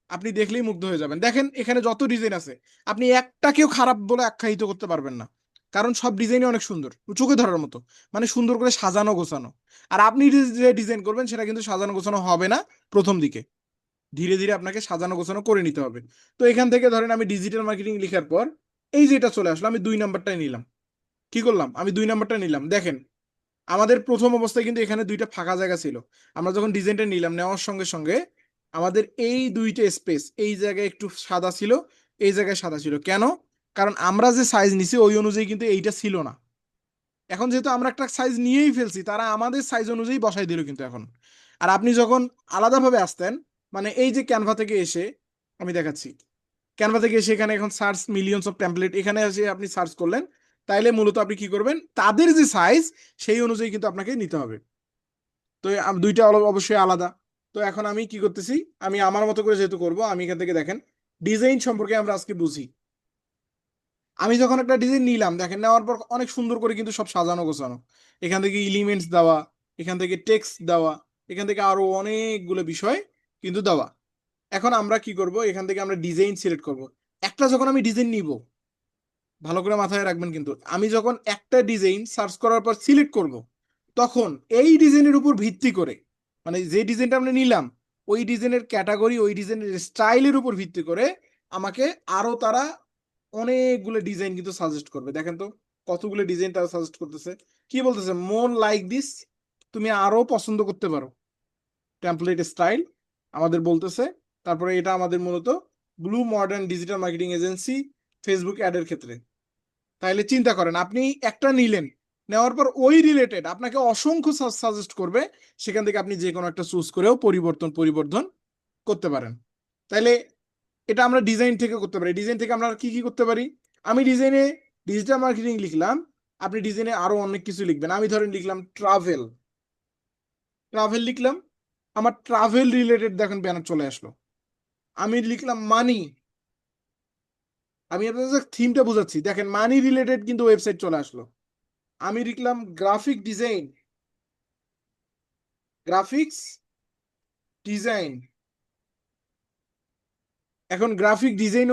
আপনি দেখলেই মুগ্ধ হয়ে যাবেন। দেখেন এখানে যত ডিজাইন আছে, আপনি একটাকেও খারাপ বলে আখ্যায়িত করতে পারবেন না, কারণ সব ডিজাইনই অনেক সুন্দর, চোখে ধরার মতো, মানে সুন্দর করে সাজানো গোছানো। আর আপনি যে ডিজাইন করবেন সেটা কিন্তু সাজানো গোছানো হবে না প্রথম দিকে, ধীরে ধীরে আপনাকে সাজানো গোছানো করে নিতে হবে। তো এখান থেকে ধরেন আমি ডিজিটাল মার্কেটিং লেখার পর এই যে এটা চলে আসলো, আমি 2 নাম্বারটাই নিলাম। কি করলাম, আমি 2 নাম্বারটা নিলাম। দেখেন আমাদের প্রথম অবস্থায় কিন্তু এখানে দুইটা ফাঁকা জায়গা ছিল। আমরা যখন ডিজাইনটা নিলাম, নেওয়ার সঙ্গে সঙ্গে আমাদের এই দুইটা স্পেস, এই জায়গায় একটু সাদা ছিল, এই জায়গায় সাদা ছিল। কেন? কারণ আমরা যে সাইজ নিছি ওই অনুযায়ী কিন্তু এইটা ছিল না। এখন যেহেতু আমরা একটা সাইজ নিয়েই ফেলছি, তারা আমাদের সাইজ অনুযায়ী বসাই দিল কিন্তু এখন। আর আপনি যখন আলাদাভাবে আসতেন, মানে এই যে ক্যানভা থেকে এসে, আমি দেখাচ্ছি, ক্যানভা থেকে এসে এখানে এখন সার্চ মিলিয়নস অফ টেমপ্লেট, এখানে এসে আপনি সার্চ করলেন, তাইলে মূলত আপনি কি করবেন, তাদের যে সাইজ সেই অনুযায়ী কিন্তু আপনাকে নিতে হবে। তো দুইটা অবশ্যই আলাদা। তো এখন আমি কি করতেছি, আমি আমার মতো করে যেহেতু করব, আমি এখান থেকে দেখেন ডিজাইন সম্পর্কে আমরা আজকে বুঝি। আমি যখন একটা ডিজাইন নিলাম, দেখেন নেওয়ার পর অনেক সুন্দর করে কিন্তু সব সাজানো গোছানো, এখান থেকে এলিমেন্টস দেওয়া, এখান থেকে টেক্সট দেওয়া, এখান থেকে আরো অনেকগুলো বিষয় কিন্তু দেওয়া। এখন আমরা কি করব, এখান থেকে আমরা ডিজাইন সিলেক্ট করব। একটা যখন আমি ডিজাইন নিব, ভালো করে মাথায় রাখবেন কিন্তু, আমি যখন একটা ডিজাইন সার্চ করার পর সিলেক্ট করব, তখন এই ডিজাইনের উপর ভিত্তি করে, মানে যে ডিজাইনটা আমরা নিলাম ওই ডিজাইনের ক্যাটাগরি, ওই ডিজাইনের স্টাইলের উপর ভিত্তি করে আমাকে আরো তারা অনেকগুলো ডিজাইন কিন্তু সাজেস্ট করবে। দেখেন তো কতগুলো ডিজাইন তারা সাজেস্ট করতেছে। কি বলতেছে, মোর লাইক দিস, তুমি আরো পছন্দ করতে পারো টেমপ্লেট স্টাইল আমাদের বলতেছে। তারপরে এটা আমাদের মূলত blue modern digital marketing agency, Facebook অ্যাডের ক্ষেত্রে। তাহলে চিন্তা করেন, আপনি একটা নিলেন, নেওয়ার পর ওই রিলেটেড আপনাকে অসংখ্য সাজেস্ট করবে, সেখান থেকে আপনি যে কোনো একটা চুজ করেও পরিবর্তন করতে পারেন। তাইলে এটা আমরা ডিজাইন থেকে করতে পারি। ডিজাইন থেকে আমরা কি কি করতে পারি, আমি ডিজাইনে ডিজিটাল মার্কেটিং লিখলাম, আপনি ডিজাইনে আরো অনেক কিছু লিখবেন। আমি ধরেন লিখলাম ট্রাভেল, ট্রাভেল লিখলাম, আমার ট্রাভেল রিলেটেড দেখেন ব্যানার চলে আসলো। আমি লিখলাম মানি, আমি আপনাদের থিমটা বোঝাচ্ছি, দেখেন মানি রিলেটেড কিন্তু ওয়েবসাইট চলে আসলো। আমি লিখলাম গ্রাফিক ডিজাইন, গ্রাফিক্স ডিজাইন, এখন গ্রাফিক ডিজাইন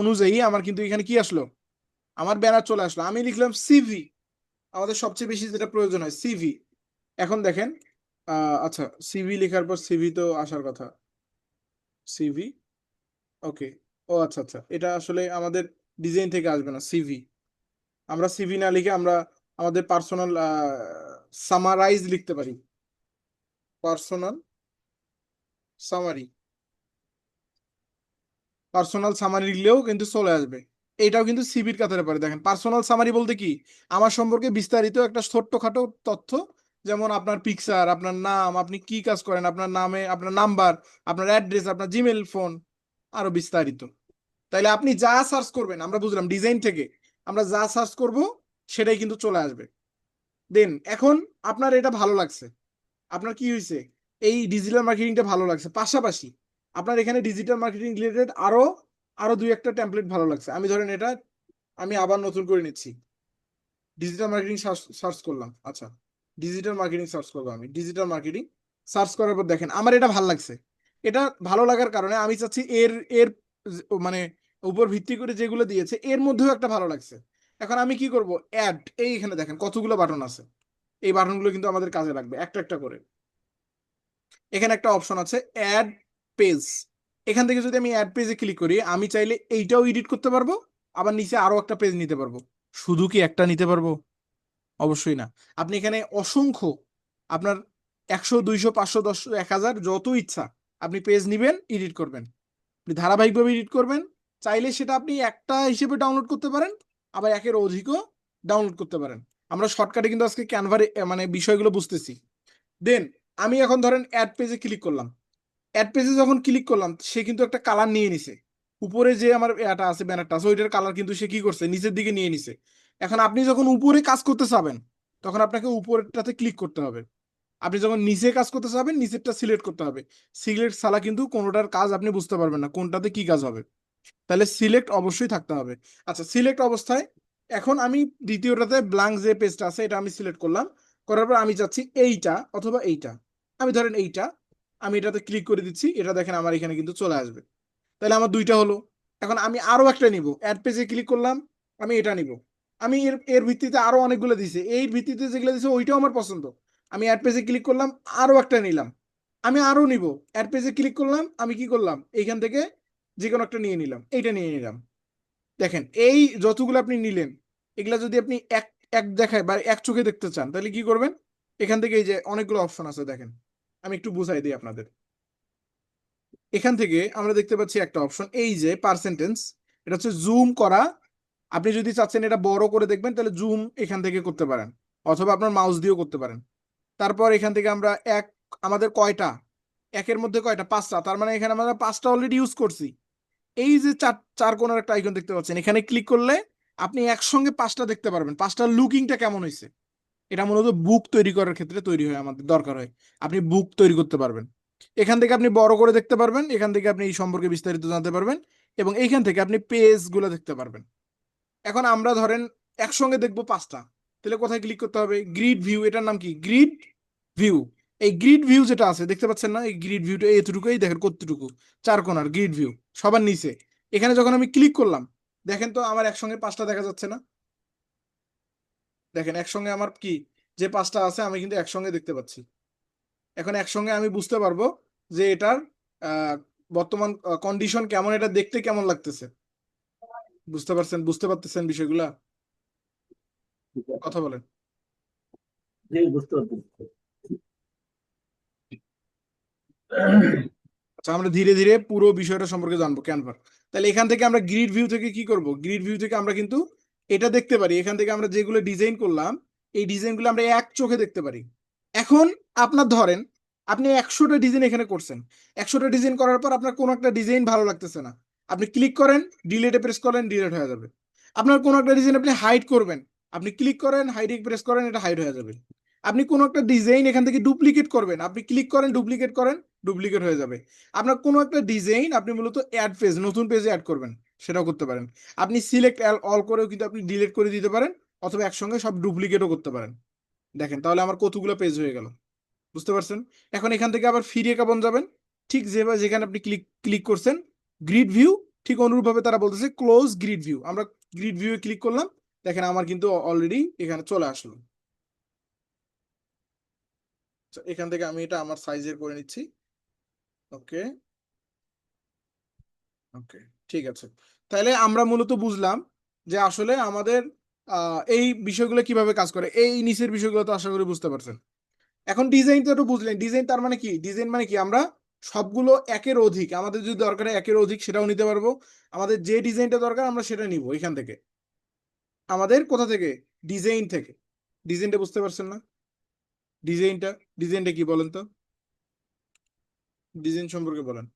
অনুযায়ী আমার কিন্তু এখানে কি আসলো, আমার ব্যানার চলে আসলো। আমি লিখলাম সিভি, আমাদের সবচেয়ে বেশি যেটা প্রয়োজন হয় সিভি। এখন দেখেন আচ্ছা, সিভি লেখার পর সিভি তো আসার কথা, সিভি, ওকে, ও আচ্ছা আচ্ছা, এটা আসলে আমাদের ডিজাইন থেকে আসবে না সিভি। আমরা সিভি না লিখে আমরা আমাদের পার্সোনাল সামারাইজ লিখতে পারি, পার্সোনাল সামারি, পার্সোনাল সামারি লিখলেও কিন্তু চলে আসবে। এটাও কিন্তু সিভির কাতারে পারে। দেখেন পার্সোনাল সামারি বলতে কি, আমার সম্পর্কে বিস্তারিত একটা ছোট্টখাটো তথ্য, যেমন আপনার পিকচার, আপনার নাম, আপনি কি কাজ করেন, আপনার নামে, আপনার নাম্বার, আপনার অ্যাড্রেস, আপনার জিমেল ফোন, আরো বিস্তারিত। তাইলে আপনি যা সার্চ করবেন, আমরা বুঝলাম ডিজাইন থেকে আমরা যা সার্চ করব সেটাই কিন্তু চলে আসবে। দেন এখন আপনার এটা ভালো লাগছে, আপনার কি হয়েছে, এই ডিজিটাল মার্কেটিংটা ভালো লাগছে, পাশাপাশি আপনার এখানে ডিজিটাল মার্কেটিং রিলেটেড আরো আরো দুই একটা টেমপ্লেট ভালো লাগছে। আমি ধরেন এটা আমি আবার নতুন করে নিচ্ছি, ডিজিটাল মার্কেটিং সার্চ করলাম। আচ্ছা, ডিজিটাল মার্কেটিং সার্চ করবো, আমি ডিজিটাল মার্কেটিং সার্চ করার পর দেখেন আমার এটা ভালো লাগছে। এটা ভালো লাগার কারণে আমি চাচ্ছি এর এর মানে উপর ভিত্তি করে যেগুলো দিয়েছে এর মধ্যেও একটা ভালো লাগছে। এখন আমি কি করব, অ্যাড, এইখানে দেখেন কতগুলো বাটন আছে, এই বাটনগুলো কিন্তু আমাদের কাজে লাগবে একটা একটা করে। এখানে একটা অপশন আছে অ্যাড পেজ, এখান থেকে যদি আমি অ্যাড পেজে ক্লিক করি আমি চাইলে এইটাও এডিট করতে পারবো, আবার নিচে আরো একটা পেজ নিতে পারবো। শুধু কি একটা নিতে পারবো? অবশ্যই না। আপনি এখানে অসংখ্য, আপনার 100 200 500 10 1000 যত ইচ্ছা আপনি পেজ নিবেন, এডিট করবেন, আপনি ধারাবাহিকভাবে এডিট করবেন। চাইলে সেটা আপনি একটা হিসেবে ডাউনলোড করতে পারেন, আবার একের অধিকও ডাউনলোড করতে পারেন। আমরা শর্টকাটে কিন্তু আজকে ক্যানভার মানে বিষয়গুলো বুঝতেছি। দেন আমি এখন ধরেন অ্যাড পেজে ক্লিক করলাম, অ্যাড পেজে যখন ক্লিক করলাম সে কিন্তু একটা কালার নিয়ে নিছে, উপরে যে আমার এটা আছে ব্যানারটা আছে ওইটার কালার কিন্তু সে কি করছে নিচের দিকে নিয়ে নিছে। এখন আপনি যখন উপরে কাজ করতে চাবেন তখন আপনাকে উপরেরটাতে ক্লিক করতে হবে, আপনি যখন নিচে কাজ করতে চাবেন নিচেরটা সিলেক্ট করতে হবে। সিলেক্ট ছাড়া কিন্তু কোনোটার কাজ আপনি বুঝতে পারবেন না কোনটাতে কি কাজ হবে, তাহলে সিলেক্ট অবশ্যই থাকতে হবে। আচ্ছা, সিলেক্ট অবস্থায় এখন আমি দ্বিতীয়টাতে ব্ল্যাঙ্ক যে পেজটা আছে এটা আমি সিলেক্ট করলাম, করার পর আমি চাচ্ছি এইটা অথবা এইটা, আমি ধরেন এইটা, আমি এটাতে ক্লিক করে দিচ্ছি, এটা দেখেন আমার এখানে কিন্তু চলে আসবে। তাহলে আমার দুইটা হলো। এখন আমি আরো একটা নিব, অ্যাড পেজে ক্লিক করলাম, আমি এটা নিব। আমি এর এর ভিত্তিতে আরো অনেকগুলো দিছে, এই ভিত্তিতে যেগুলো দিছে ওইটাও আমার পছন্দ, আমি অ্যাড পেজে ক্লিক করলাম, আরো একটা নিলাম, আমি আরো নিব, অ্যাড পেজে ক্লিক করলাম, আমি কি করলাম এইখান থেকে যে কোনো একটা নিয়ে নিলাম, এইটা নিয়ে নিলাম। দেখেন এই যতগুলো আপনি নিলেন এগুলা যদি আপনি এক এক দেখায় বা এক চোখে দেখতে চান তাহলে কি করবেন, এখান থেকে এই যে অনেকগুলো অপশন আছে দেখেন, আমি একটু বুঝাই দিই আপনাদের। এখান থেকে আমরা দেখতে পাচ্ছি একটা অপশন এই যে পার্সেন্টেজ, এটা হচ্ছে জুম করা। আপনি যদি চাচ্ছেন এটা বড় করে দেখবেন তাহলে জুম এখান থেকে করতে পারেন, অথবা আপনার মাউস দিয়েও করতে পারেন। তারপর এখান থেকে আমরা এক, আমাদের কয়টা, একের মধ্যে কয়টা, পাঁচটা, তার মানে এখানে আমরা পাঁচটা অলরেডি ইউজ করছি। এই যে চার চার কোণার একটা আইকন দেখতে পাচ্ছেন, এখানে ক্লিক করলে আপনি একসঙ্গে পাঁচটা দেখতে পারবেন, পাঁচটার লুকিংটা কেমন হয়েছে। এটা মূলত বুক তৈরি করার ক্ষেত্রে তৈরি হয়, আমাদের দরকার হয়, আপনি বুক তৈরি করতে পারবেন। এখান থেকে আপনি বড় করে দেখতে পারবেন, এখান থেকে আপনি এই সম্পর্কে বিস্তারিত জানতে পারবেন, এবং এইখান থেকে আপনি পেজ গুলো দেখতে পারবেন। এখন আমরা ধরেন একসঙ্গে দেখবো পাঁচটা, তাহলে কোথায় ক্লিক করতে হবে, গ্রিড ভিউ, এটার নাম কি, গ্রিড ভিউ। এই গ্রিড ভিউ যেটা আছে দেখতে পাচ্ছেন না, এই গ্রিড ভিউটা এতটুকুই দেখেন কতটুকু, চার কোণার গ্রিড ভিউ সবার নিচে। এখানে যখন আমি ক্লিক করলাম দেখেন তো আমার একসঙ্গে পাঁচটা দেখা যাচ্ছে না, দেখেন একসঙ্গে আমার কি যে পাঁচটা আছে আমি কিন্তু একসঙ্গে দেখতে পাচ্ছি। এখন একসঙ্গে আমি বুঝতে পারবো যে এটার আহ, বর্তমান কন্ডিশন কেমন, এটা দেখতে কেমন লাগতেছে। বুঝতে পারছেন, বুঝতে পারতেছেন বিষয়গুলা, কথা বলেন। জি, বুঝতে পারছি। আচ্ছা, আমরা ধীরে ধীরে পুরো বিষয়টা সম্পর্কে জানবো ক্যানভার। তাহলে এখান থেকে আমরা গ্রিড ভিউ থেকে কি করব, গ্রিড ভিউ থেকে আমরা কিন্তু এটা দেখতে পারি, এখান থেকে আমরা যেগুলো ডিজাইন করলাম এই ডিজাইনগুলো আমরা এক চোখে দেখতে পারি। এখন আপনার ধরেন আপনি 100টা ডিজাইন এখানে করছেন, 100টা ডিজাইন করার পর আপনার কোনো একটা ডিজাইন ভালো লাগতেছে না, আপনি ক্লিক করেন, ডিলেটে প্রেস করেন, ডিলেট হয়ে যাবে। আপনার কোনো একটা ডিজাইন আপনি হাইড করবেন, আপনি ক্লিক করেন, হাইডে প্রেস করেন, এটা হাইড হয়ে যাবে। আপনি কোনো একটা ডিজাইন এখান থেকে ডুপ্লিকেট করবেন, আপনি ক্লিক করেন, ডুপ্লিকেট করেন, ডুপ্লিকেট হয়ে যাবে। আপনার কোনো একটা ডিজাইন আপনি মূলত অ্যাড পেজ, নতুন পেজে অ্যাড করবেন, সেটাও করতে পারেন। আপনি সিলেক্ট অল করেও কিন্তু আপনি ডিলিট করে দিতে পারেন, অথবা একসঙ্গে সব ডুপ্লিকেটও করতে পারেন। দেখেন তাহলে আমার কতগুলো পেজ হয়ে গেল, বুঝতে পারছেন। এখন এখান থেকে আবার ফিরে কেমন যাবেন, ঠিক যেভাবে যেখানে আপনি ক্লিক ক্লিক করছেন গ্রিড ভিউ, ঠিক অনুরূপভাবে তারা বলতেছে ক্লোজ গ্রিড ভিউ, আমরা গ্রিড ভিউ ক্লিক করলাম, দেখেন আমার কিন্তু অলরেডি এখানে চলে আসলো। এখান থেকে আমি এটা আমার সাইজের করে নিচ্ছি। ওকে, ওকে, ঠিক আছে। তাহলে আমরা মূলত বুঝলাম যে আসলে আমাদের এই বিষয়গুলো কিভাবে কাজ করে, এই নিচের বিষয়গুলো তো আশা করি বুঝতে পারছেন। এখন ডিজাইন তো একটু বুঝলেন, ডিজাইন তার মানে কি, ডিজাইন মানে কি আমরা সবগুলো একের অধিক, আমাদের যদি দরকার হয় একের অধিক সেটাও নিতে পারবো, আমাদের যে ডিজাইনটা দরকার আমরা সেটা নিব এখান থেকে, আমাদের কোথা থেকে, ডিজাইন থেকে। ডিজাইনটা বুঝতে পারছেন না? ডিজাইনটা, ডিজাইনটা কি বলেন তো, ডিজাইন সম্পর্কে বলেন।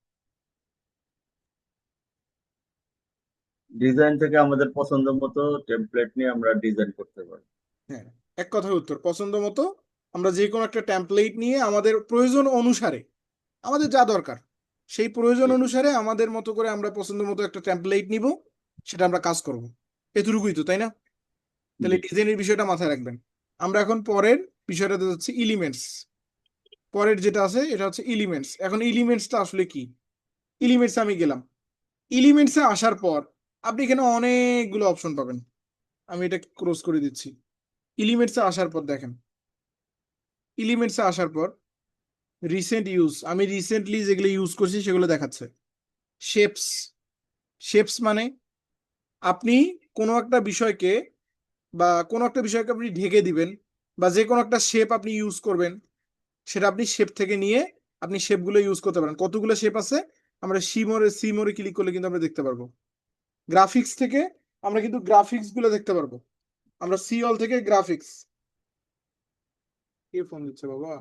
ডিজাইন থেকে আমাদের পছন্দ মতো টেমপ্লেট নিয়ে আমরা ডিজাইন করতে পারি। হ্যাঁ, এক কথায় উত্তর, পছন্দ মতো আমরা যে কোনো একটা টেমপ্লেট নিয়ে আমাদের প্রয়োজন অনুসারে, আমাদের যা দরকার সেই প্রয়োজন জি অনুসারে আমাদের মতো করে আমরা পছন্দ মতো একটা টেমপ্লেট নিব, সেটা আমরা কাজ করব। এতটুকুই তো, তাই না? তাহলে জি ডিজাইনের বিষয়টা মাথায় রাখবেন। আমরা এখন পরের বিষয়টাতে যাচ্ছি, এলিমেন্টস। পরের যেটা আছে এটা হচ্ছে এলিমেন্টস। এখন এলিমেন্টসটা আসলে কি, এলিমেন্টস আমি গেলাম, এলিমেন্টসে আসার পর আপনি এখানে অনেকগুলো অপশন পাবেন। আমি এটা ক্রস করে দিচ্ছি। এলিমেন্টসে আসার পর দেখেন, এলিমেন্টসে আসার পর রিসেন্ট ইউজ, আমি রিসেন্টলি যেগুলো ইউজ করছি সেগুলো দেখাচ্ছে। শেপস, শেপস মানে আপনি কোনো একটা বিষয়কে, বা কোনো একটা বিষয়কে আপনি ঢেকে দিবেন, বা যে কোনো একটা শেপ আপনি ইউজ করবেন, সেটা আপনি শেপ থেকে নিয়ে আপনি শেপগুলো ইউজ করতে পারেন। কতগুলো শেপ আছে, আমরা সি মোরে ক্লিক করলে কিন্তু আমরা দেখতে পারবো। গ্রাফিক্স থেকে আমরা কিন্তু গ্রাফিক্স গুলো দেখতে পারবো, আমরা সি অল থেকে গ্রাফিক্স। কে ফোন দিচ্ছে বাবা?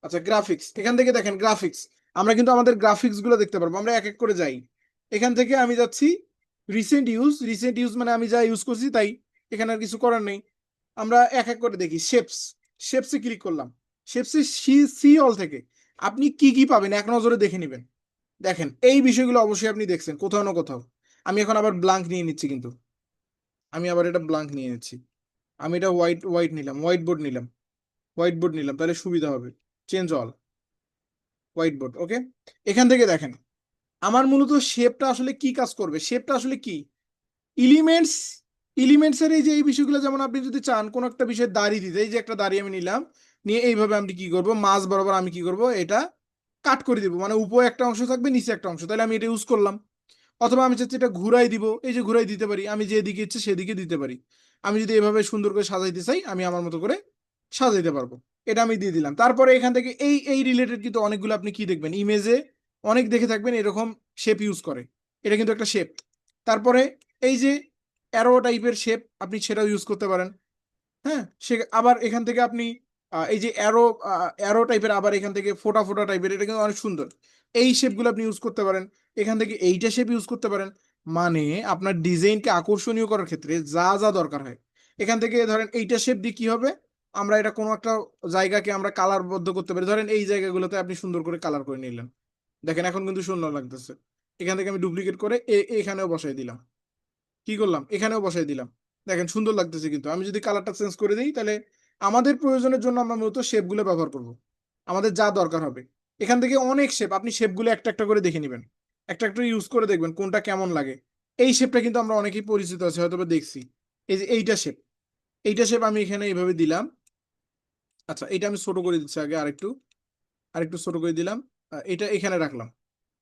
আচ্ছা, গ্রাফিক্স, এখান থেকে দেখেন গ্রাফিক্স, আমরা কিন্তু আমাদের গ্রাফিক্স গুলো দেখতে পারবো। আমরা এক এক করে যাই, এখান থেকে আমি যাচ্ছি রিসেন্ট ইউজ, রিসেন্ট ইউজ মানে আমি যা ইউজ করছি তাই, এখানে আর কিছু করার নেই। আমরা এক এক করে দেখি, শেপস, শেপসে ক্লিক করলাম, শেপসে সি সি অল থেকে আপনি কি কি পাবেন এক নজরে দেখে নেবেন। দেখেন এই বিষয়গুলো অবশ্যই আপনি দেখছেন কোথাও না কোথাও। আমি এখন আবার ব্লাঙ্ক নিয়ে নিচ্ছি, কিন্তু আমি আবার এটা ব্লাঙ্ক নিয়ে নিচ্ছি। আমি এটা হোয়াইট হোয়াইট নিলাম, হোয়াইট বোর্ড নিলাম, হোয়াইট বোর্ড নিলাম, তাহলে সুবিধা হবে। চেঞ্জ অল, হোয়াইট বোর্ড, ওকে। এখান থেকে দেখেন আমার মূলত শেপটা আসলে কি কাজ করবে, শেপটা আসলে কি, এলিমেন্টস, এলিমেন্টস এর এই যে এই বিষয়গুলো, যেমন আপনি যদি চান কোন একটা বিষয়ে দাড়ি দিতে, এই যে একটা দাড়ি আমি নিলাম, নিয়ে এইভাবে আমি কি করব, মাঝ বরাবর আমি কি করব, এটা কাট করে দিব, মানে উপরে একটা অংশ থাকবে নিচে একটা অংশ, তাহলে আমি এটা ইউজ করলাম। অথবা আমি চাচ্ছি এটা ঘুরাই দিব, এই যে ঘুরাই দিতে পারি, আমি যেদিকে ইচ্ছে সেদিকে দিতে পারি। আমি যদি এভাবে সুন্দর করে সাজাইতে চাই আমি আমার মতো করে সাজাইতে পারবো। এটা আমি দিয়ে দিলাম। তারপরে এখান থেকে এই এই রিলেটেড কিন্তু অনেকগুলো আপনি কি দেখবেন, ইমেজে অনেক দেখে থাকবেন এরকম শেপ ইউজ করে, এটা কিন্তু একটা শেপ। তারপরে এই যে অ্যারো টাইপের শেপ আপনি সেটাও ইউজ করতে পারেন। হ্যাঁ, সে আবার এখান থেকে আপনি এই যে অ্যারো, অ্যারো টাইপের, আবার এখান থেকে ফোটা ফোটা টাইপের, এটা কিন্তু অনেক সুন্দর। এই শেপগুলো আপনি ইউজ করতে পারেন, এখান থেকে এইটা শেপ ইউজ করতে পারেন। মানে আপনার ডিজাইনকে আকর্ষণীয় করার ক্ষেত্রে যা যা দরকার হয়, এখান থেকে ধরেন এইটা শেপ দিয়ে কি হবে, আমরা এটা কোনো একটা জায়গাকে আমরা কালারবদ্ধ করতে পারি। ধরেন এই জায়গাগুলোতে আপনি সুন্দর করে কালার করে নিলেন, দেখেন এখন কিন্তু সুন্দর লাগতেছে। এখান থেকে আমি ডুপ্লিকেট করে এখানেও বসাই দিলাম, কি করলাম, এখানেও বসাই দিলাম, দেখেন সুন্দর লাগতেছে। কিন্তু আমি যদি কালারটা চেঞ্জ করে দিই, তাহলে আমাদের প্রয়োজনের জন্য আমরা মূলত শেপগুলো ব্যবহার করব, আমাদের যা দরকার হবে। এখান থেকে অনেক শেপ, আপনি শেপগুলো একটা একটা করে দেখে নেবেন, একটা একটা ইউজ করে দেখবেন কোনটা কেমন লাগে। এই শেপটা কিন্তু আমরা অনেকেই পরিচিত আছে, হয়তো বা দেখছি। এই যে এইটা শেপ, এইটা শেপ আমি এখানে এইভাবে দিলাম। আচ্ছা, এটা আমি ছোট করে দিচ্ছি আগে, আরেকটু আরেকটু ছোট করে দিলাম। এটা এখানে রাখলাম।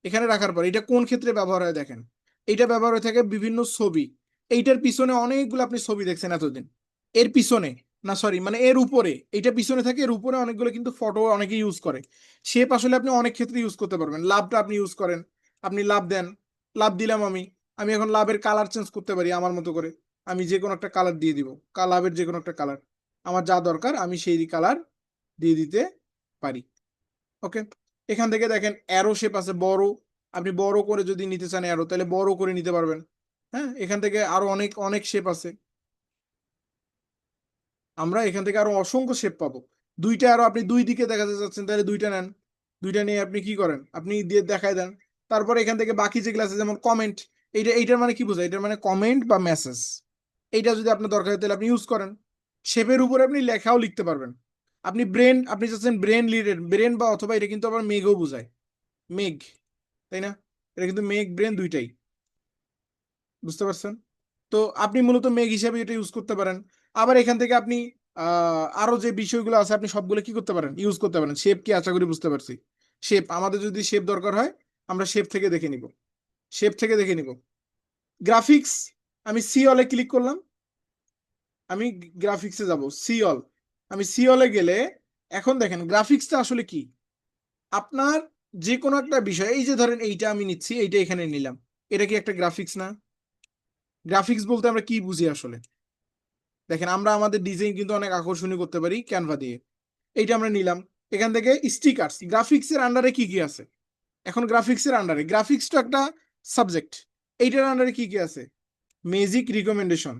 এখানে রাখার পর এটা কোন ক্ষেত্রে ব্যবহার হয় দেখেন, এটা ব্যবহার হয়ে থাকে বিভিন্ন ছবি। এইটার পিছনে অনেকগুলো আপনি ছবি দেখছেন এতদিন, এর পিছনে, না সরি মানে এর উপরে, এইটা পিছনে থাকে, এর উপরে অনেকগুলো কিন্তু ফটো অনেকে ইউজ করে। শেপ আসলে আপনি অনেক ক্ষেত্রে ইউজ করতে পারবেন। লাভটা আপনি ইউজ করেন, আপনি লাভ দেন, লাভ দিলাম আমি, আমি এখন লাভের কালার চেঞ্জ করতে পারি আমার মতো করে। আমি যে কোনো একটা কালার দিয়ে দিব, লাভের যে কোনো একটা কালার, আমার যা দরকার আমি সেই কালার দিয়ে দিতে পারি। ওকে, এখান থেকে দেখেন অ্যারো শেপ আছে বড়, আপনি বড় করে যদি নিতে চান অ্যারো, তাহলে বড় করে নিতে পারবেন। হ্যাঁ, এখান থেকে আরো অনেক অনেক শেপ আছে, আমরা এখান থেকে আরো অসংখ্য শেপ পাবো। দুইটা আরো আপনি দুই দিকে দেখাতে চাচ্ছেন, তাহলে দুইটা নেন, দুইটা নিয়ে আপনি কি করেন, আপনি দিয়ে দেখায় দেন। তারপর এখান থেকে বাকি যেগুলো আছে যেমন কমেন্ট, এইটার মানে কি বোঝায়, এটার মানে কমেন্ট বা মেসেজ। এইটা যদি আপনার দরকার হয় তাহলে আপনি ইউজ করেন। শেপের উপরে আপনি লেখাও লিখতে পারবেন। আপনি ব্রেন, আপনি চাচ্ছেন ব্রেন রিলেটেড, ব্রেন বা অথবা এটা কিন্তু আবার মেঘও বোঝায়, মেঘ, তাই না? এটা কিন্তু মেঘ ব্রেন দুইটাই, বুঝতে পারছেন? তো আপনি মূলত মেঘ হিসেবে এটা ইউজ করতে পারেন। আবার এখান থেকে আপনি আরো যে বিষয়গুলো আছে আপনি সবগুলো কি করতে পারেন, ইউজ করতে পারেন। শেপ কি, আশা করি বুঝতে পারছি। শেপ, আমাদের যদি শেপ দরকার হয় আমরা শেপ থেকে দেখে নিব, শেপ থেকে দেখে নিব। গ্রাফিক্স, আমি সি অলে ক্লিক করলাম, আমি গ্রাফিক্সে যাব, সি অল। আমি সি অলে গেলে এখন দেখেন গ্রাফিক্সটা আসলে কি। আপনার যে কোনো একটা বিষয়, এই যে ধরেন এইটা আমি নিচ্ছি, এইটা এখানে নিলাম, এটা কি একটা গ্রাফিক্স না? গ্রাফিক্স বলতে আমরা কি বুঝি আসলে? দেখেন আমরা আমাদের ডিজাইন কিন্তু অনেক আকর্ষণীয় করতে পারি ক্যানভা দিয়ে। এইটা আমরা নিলাম, এখান থেকে স্টিকার্স, গ্রাফিক্স এর আন্ডারে কি কি আছে? এখন গ্রাফিক্স এর আন্ডারে, গ্রাফিক্স তো একটা সাবজেক্ট, এইটার আন্ডারে কি কি আছে? Magic recommendation.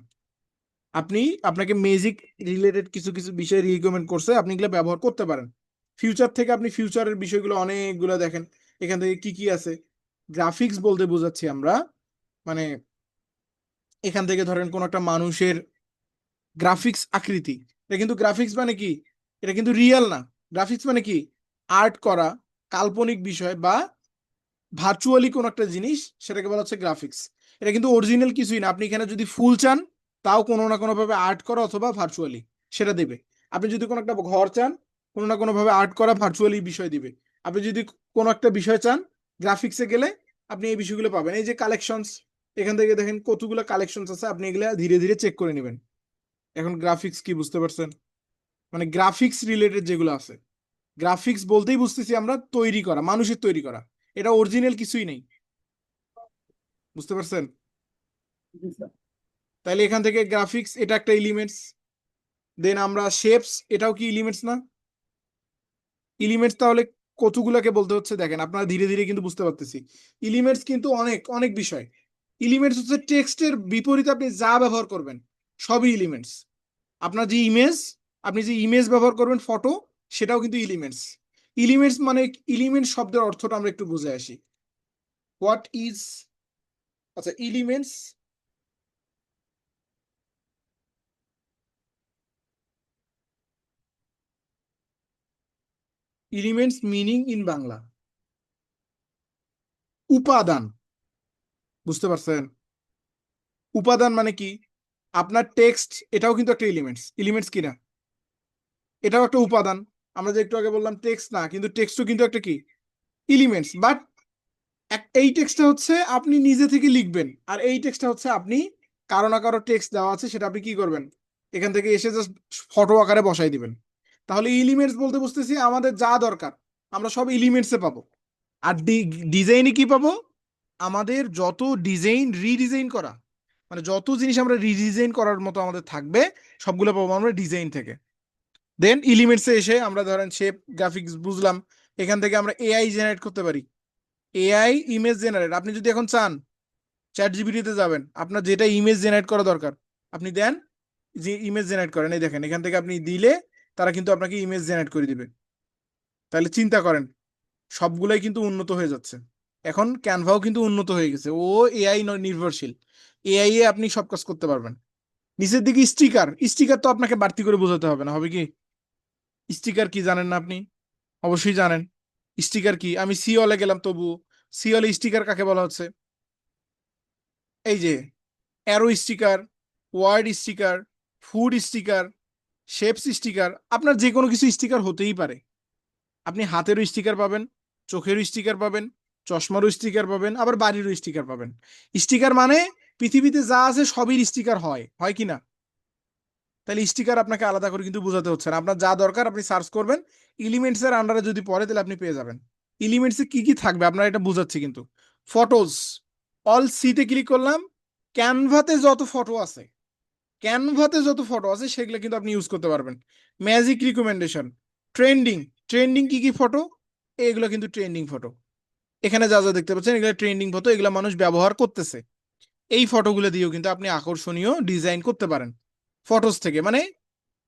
আপনি, আপনাকে ম্যাজিক রিলেটেড কিছু কিছু বিষয় রিকমেন্ড করছে, আপনি এগুলো ব্যবহার করতে পারেন। ফিউচার থেকে আপনি ফিউচারের বিষয়গুলো অনেকগুলো দেখেন, এখান থেকে কি কি আছে। গ্রাফিক্স বলতে বোঝাচ্ছি আমরা, মানে এখান থেকে ধরেন কোন একটা মানুষের গ্রাফিক্স আকৃতি, এটা কিন্তু গ্রাফিক্স মানে কি, এটা কিন্তু রিয়েল না। গ্রাফিক্স মানে কি, আর্ট করা, কাল্পনিক বিষয় বা ভার্চুয়ালি কোন একটা জিনিস, সেটাকে বলা হচ্ছে গ্রাফিক্স। এটা কিন্তু অরিজিনাল কিছুই না। আপনি এখানে যদি ফুল চান, তাও কোনো না কোনো ভাবে আর্ট করা অথবা ভার্চুয়ালি সেটা দেবে। আপনি যদি কোনো একটা ঘর চান, কোনো না কোনো ভাবে আর্ট করা ভার্চুয়ালি বিষয় দিবে। আপনি যদি কোনো একটা বিষয় চান, গ্রাফিক্সে গেলে আপনি এই বিষয়গুলো পাবেন। এই যে কালেকশনস, এখান থেকে দেখেন কতগুলো কালেকশনস আছে, আপনি এগুলা ধীরে ধীরে চেক করে নেবেন। এখন গ্রাফিক্স কি বুঝতে পারছেন? মানে গ্রাফিক্স রিলেটেড যেগুলো আছে, গ্রাফিক্স বলতেই বুঝতেছি আমরা তৈরি করা, মানুষের তৈরি করা, এটা অরিজিনাল কিছুই নেই। বুঝতে পারছেন? তাইলে এখান থেকে গ্রাফিক্স এটা একটা এলিমেন্টস। দেন আমরা শেপস, এটাও কি এলিমেন্টস না? এলিমেন্টস তাহলে কতগুলাকে বলতে হচ্ছে দেখেন, আপনারা ধীরে ধীরে কিন্তু বুঝতে পারতেছি। এলিমেন্টস কিন্তু অনেক অনেক বিষয়। এলিমেন্টস হচ্ছে টেক্সটের বিপরীতে আপনি যা ব্যবহার করবেন সবই এলিমেন্টস। আপনার যে ইমেজ, আপনি যে ইমেজ ব্যবহার করবেন, ফটো, সেটাও কিন্তু এলিমেন্টস। এলিমেন্টস মানে, এলিমেন্ট শব্দের অর্থটা আমরা একটু বুঝে আসি। হোয়াট ইজ, আচ্ছা elements, elements meaning in Bangla উপাদান। বুঝতে পারছেন? উপাদান মানে কি, আপনার টেক্সট এটাও কিন্তু একটা এলিমেন্টস। এলিমেন্টস কিনা, এটাও একটা উপাদান। আমরা যে একটু আগে বললাম টেক্সট না, কিন্তু টেক্সটও কিন্তু একটা কি, এলিমেন্টস। বাট এই টেক্সটটা হচ্ছে আপনি নিজে থেকে লিখবেন, আর এই টেক্সটটা হচ্ছে আপনি কারো না কারো টেক্সট দেওয়া আছে, সেটা আপনি কি করবেন, এখান থেকে এসে জাস্ট ফটো আকারে বসাই দিবেন। তাহলে এলিমেন্টস বলতে বুঝতেছি আমাদের যা দরকার আমরা সব এলিমেন্টসে পাবো। আর ডিজাইনে কি পাবো, আমাদের যত ডিজাইন রিডিজাইন করা, মানে যত জিনিস আমরা রিডিজাইন করার মতো আমাদের থাকবে, সবগুলো পাবো আমরা ডিজাইন থেকে। দেন এলিমেন্টসে এসে আমরা ধরেন শেপ, গ্রাফিক্স বুঝলাম, এখান থেকে আমরা এআই জেনারেট করতে পারি। এআই ইমেজ জেনারেট, আপনি যদি এখন চান চ্যাট জিপিটিতে যাবেন, আপনার যেটা ইমেজ জেনারেট করা দরকার আপনি দেন, যে ইমেজ জেনারেট করেন, এই দেখেন এখান থেকে আপনি দিলে তারা কিন্তু আপনাকে ইমেজ জেনারেট করে দিবে। তাহলে চিন্তা করেন, সবগুলাই কিন্তু উন্নত হয়ে যাচ্ছে। এখন ক্যানভাও কিন্তু উন্নত হয়ে গেছে, ও এআই নির্ভরশীল। এআই এ আপনি সব কাজ করতে পারবেন। নিচের দিকে স্টিকার, স্টিকার তো আপনাকে বাড়তি করে বোঝাতে হবে না, হবে কি? স্টিকার কি জানেন না আপনি? অবশ্যই জানেন। স্টিকার কি, আমি সি অলে গেলাম, তবু সি অলে স্টিকার কাকে বলা হচ্ছে? এই যে arrow sticker, word sticker, food sticker, shapes sticker, আপনার যে কোনো কিছু স্টিকার হতেই পারে। আপনি হাতেরও স্টিকার পাবেন, চোখেরও স্টিকার পাবেন, চশমারও স্টিকার পাবেন, আবার বাড়িরও স্টিকার পাবেন। স্টিকার মানে পৃথিবীতে যা আছে সবই স্টিকার হয়, হয় কি না? তাহলে স্টিকার আপনাকে আলাদা করে কিন্তু বোঝাতে হচ্ছে না, আপনার যা দরকার আপনি সার্চ করবেন, এলিমেন্টস এর আন্ডারে যদি পড়ে তাহলে আপনি পেয়ে যাবেন। এলিমেন্টসে কি কি থাকবে আপনার এটা বুঝাচ্ছি কিন্তু। ফটোজ, অল সিতে ক্লিক করলাম, ক্যানভাতে যত ফটো আছে, ক্যানভাতে যত ফটো আছে সেগুলো কিন্তু আপনি ইউজ করতে পারবেন। ম্যাজিক রিকমেন্ডেশন, ট্রেন্ডিং, ট্রেন্ডিং কি কি ফটো, এগুলো কিন্তু ট্রেন্ডিং ফটো। এখানে যা যা দেখতে পাচ্ছেন এগুলো ট্রেন্ডিং ফটো, এগুলো মানুষ ব্যবহার করতেছে। এই ফটোগুলো দিয়েও কিন্তু আপনি আকর্ষণীয় ডিজাইন করতে পারেন ফটোস থেকে। মানে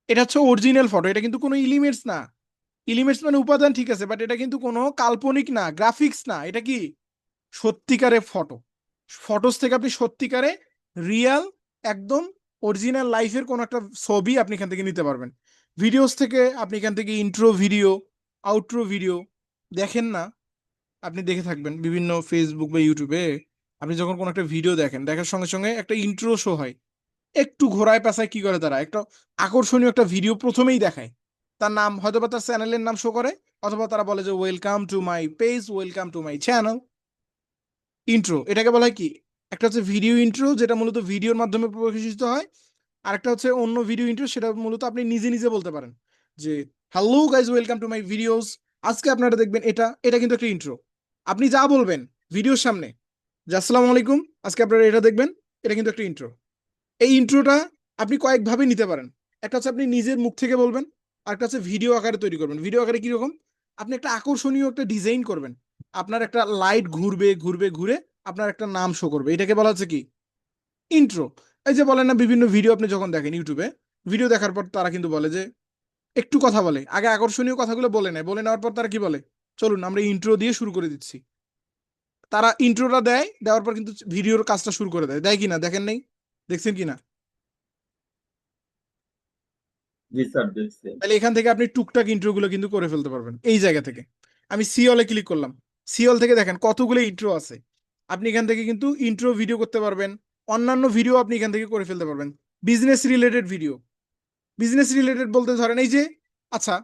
এটা হচ্ছে অরিজিনাল ফটো, এটা কিন্তু কোনো এলিমেন্টস না। এলিমেন্টস মানে উপাদান, ঠিক আছে, বাট এটা কিন্তু কোনো কাল্পনিক না, গ্রাফিক্স না, এটা কি সত্যিকারের ফটো। ফটোস থেকে আপনি সত্যিকারে রিয়েল, একদম অরিজিনাল লাইফের কোনো একটা ছবি আপনি এখান থেকে নিতে পারবেন। ভিডিওস থেকে আপনি এখান থেকে ইন্ট্রো ভিডিও, আউট্রো ভিডিও দেখেন না, আপনি দেখে থাকবেন বিভিন্ন ফেসবুক বা ইউটিউবে, আপনি যখন কোনো একটা ভিডিও দেখেন, দেখার সঙ্গে সঙ্গে একটা ইন্ট্রো শো হয়, একটু ঘোরায় পেঁচায় কি করে তারা একটা আকর্ষণীয় একটা ভিডিও প্রথমেই দেখায়, তার নাম হয়তো বা তার চ্যানেলের নাম শো করে, অথবা তারা বলে যে welcome to my page, welcome to my channel. Intro, এটাকে বলা হয় কি, একটা হচ্ছে ভিডিও ইন্ট্রো, যেটা মূলত ভিডিওর মাধ্যমে প্রকাশিত হয়। আর একটা হচ্ছে অন্য ভিডিও ইন্ট্রো, সেটা মূলত আপনি নিজে নিজে বলতে পারেন যে hello guys, welcome to my videos. আজকে আপনারা দেখবেন এটা এটা কিন্তু একটা ইন্ট্রো। আপনি যা বলবেন ভিডিওর সামনে, যে আসসালামু আলাইকুম, আজকে আপনারা এটা দেখবেন, এটা কিন্তু একটা ইন্ট্রো। এই ইন্ট্রোটা আপনি কয়েকভাবে নিতে পারেন। একটা হচ্ছে আপনি নিজের মুখ থেকে বলবেন, আর একটা হচ্ছে ভিডিও আকারে তৈরি করবেন। ভিডিও আকারে কিরকম? আপনি একটা আকর্ষণীয় একটা ডিজাইন করবেন, আপনার একটা লাইট ঘুরবে ঘুরবে ঘুরে আপনার একটা নাম শো করবে, এটাকে বলা হচ্ছে কি ইন্ট্রো। এই যে বলেন না, বিভিন্ন ভিডিও আপনি যখন দেখেন ইউটিউবে, ভিডিও দেখার পর তারা কিন্তু বলে যে একটু কথা বলে, আগে আকর্ষণীয় কথাগুলো বলে নেয়, বলে নেওয়ার পর তারা কি বলে, চলুন আমরা ইন্ট্রো দিয়ে শুরু করে দিচ্ছি। তারা ইন্ট্রোটা দেয়, দেওয়ার পর কিন্তু ভিডিওর কাজটা শুরু করে দেয়, দেয় কিনা দেখেন নাই? দেখছেন কিনা? জি স্যার, দেখছি। তাহলে এখান থেকে আপনি টুকটাক ইন্ট্রো গুলো কিন্তু করে ফেলতে পারবেন এই জায়গা থেকে। আমি সিওলে ক্লিক করলাম, সিওল থেকে দেখেন কতগুলো ইন্ট্রো আছে। আপনি এখান থেকে কিন্তু ইন্ট্রো ভিডিও করতে পারবেন, অন্যান্য ভিডিও আপনি এখান থেকে করে ফেলতে পারবেন। Business related video, business related বলতে ধরেন এই যে, আচ্ছা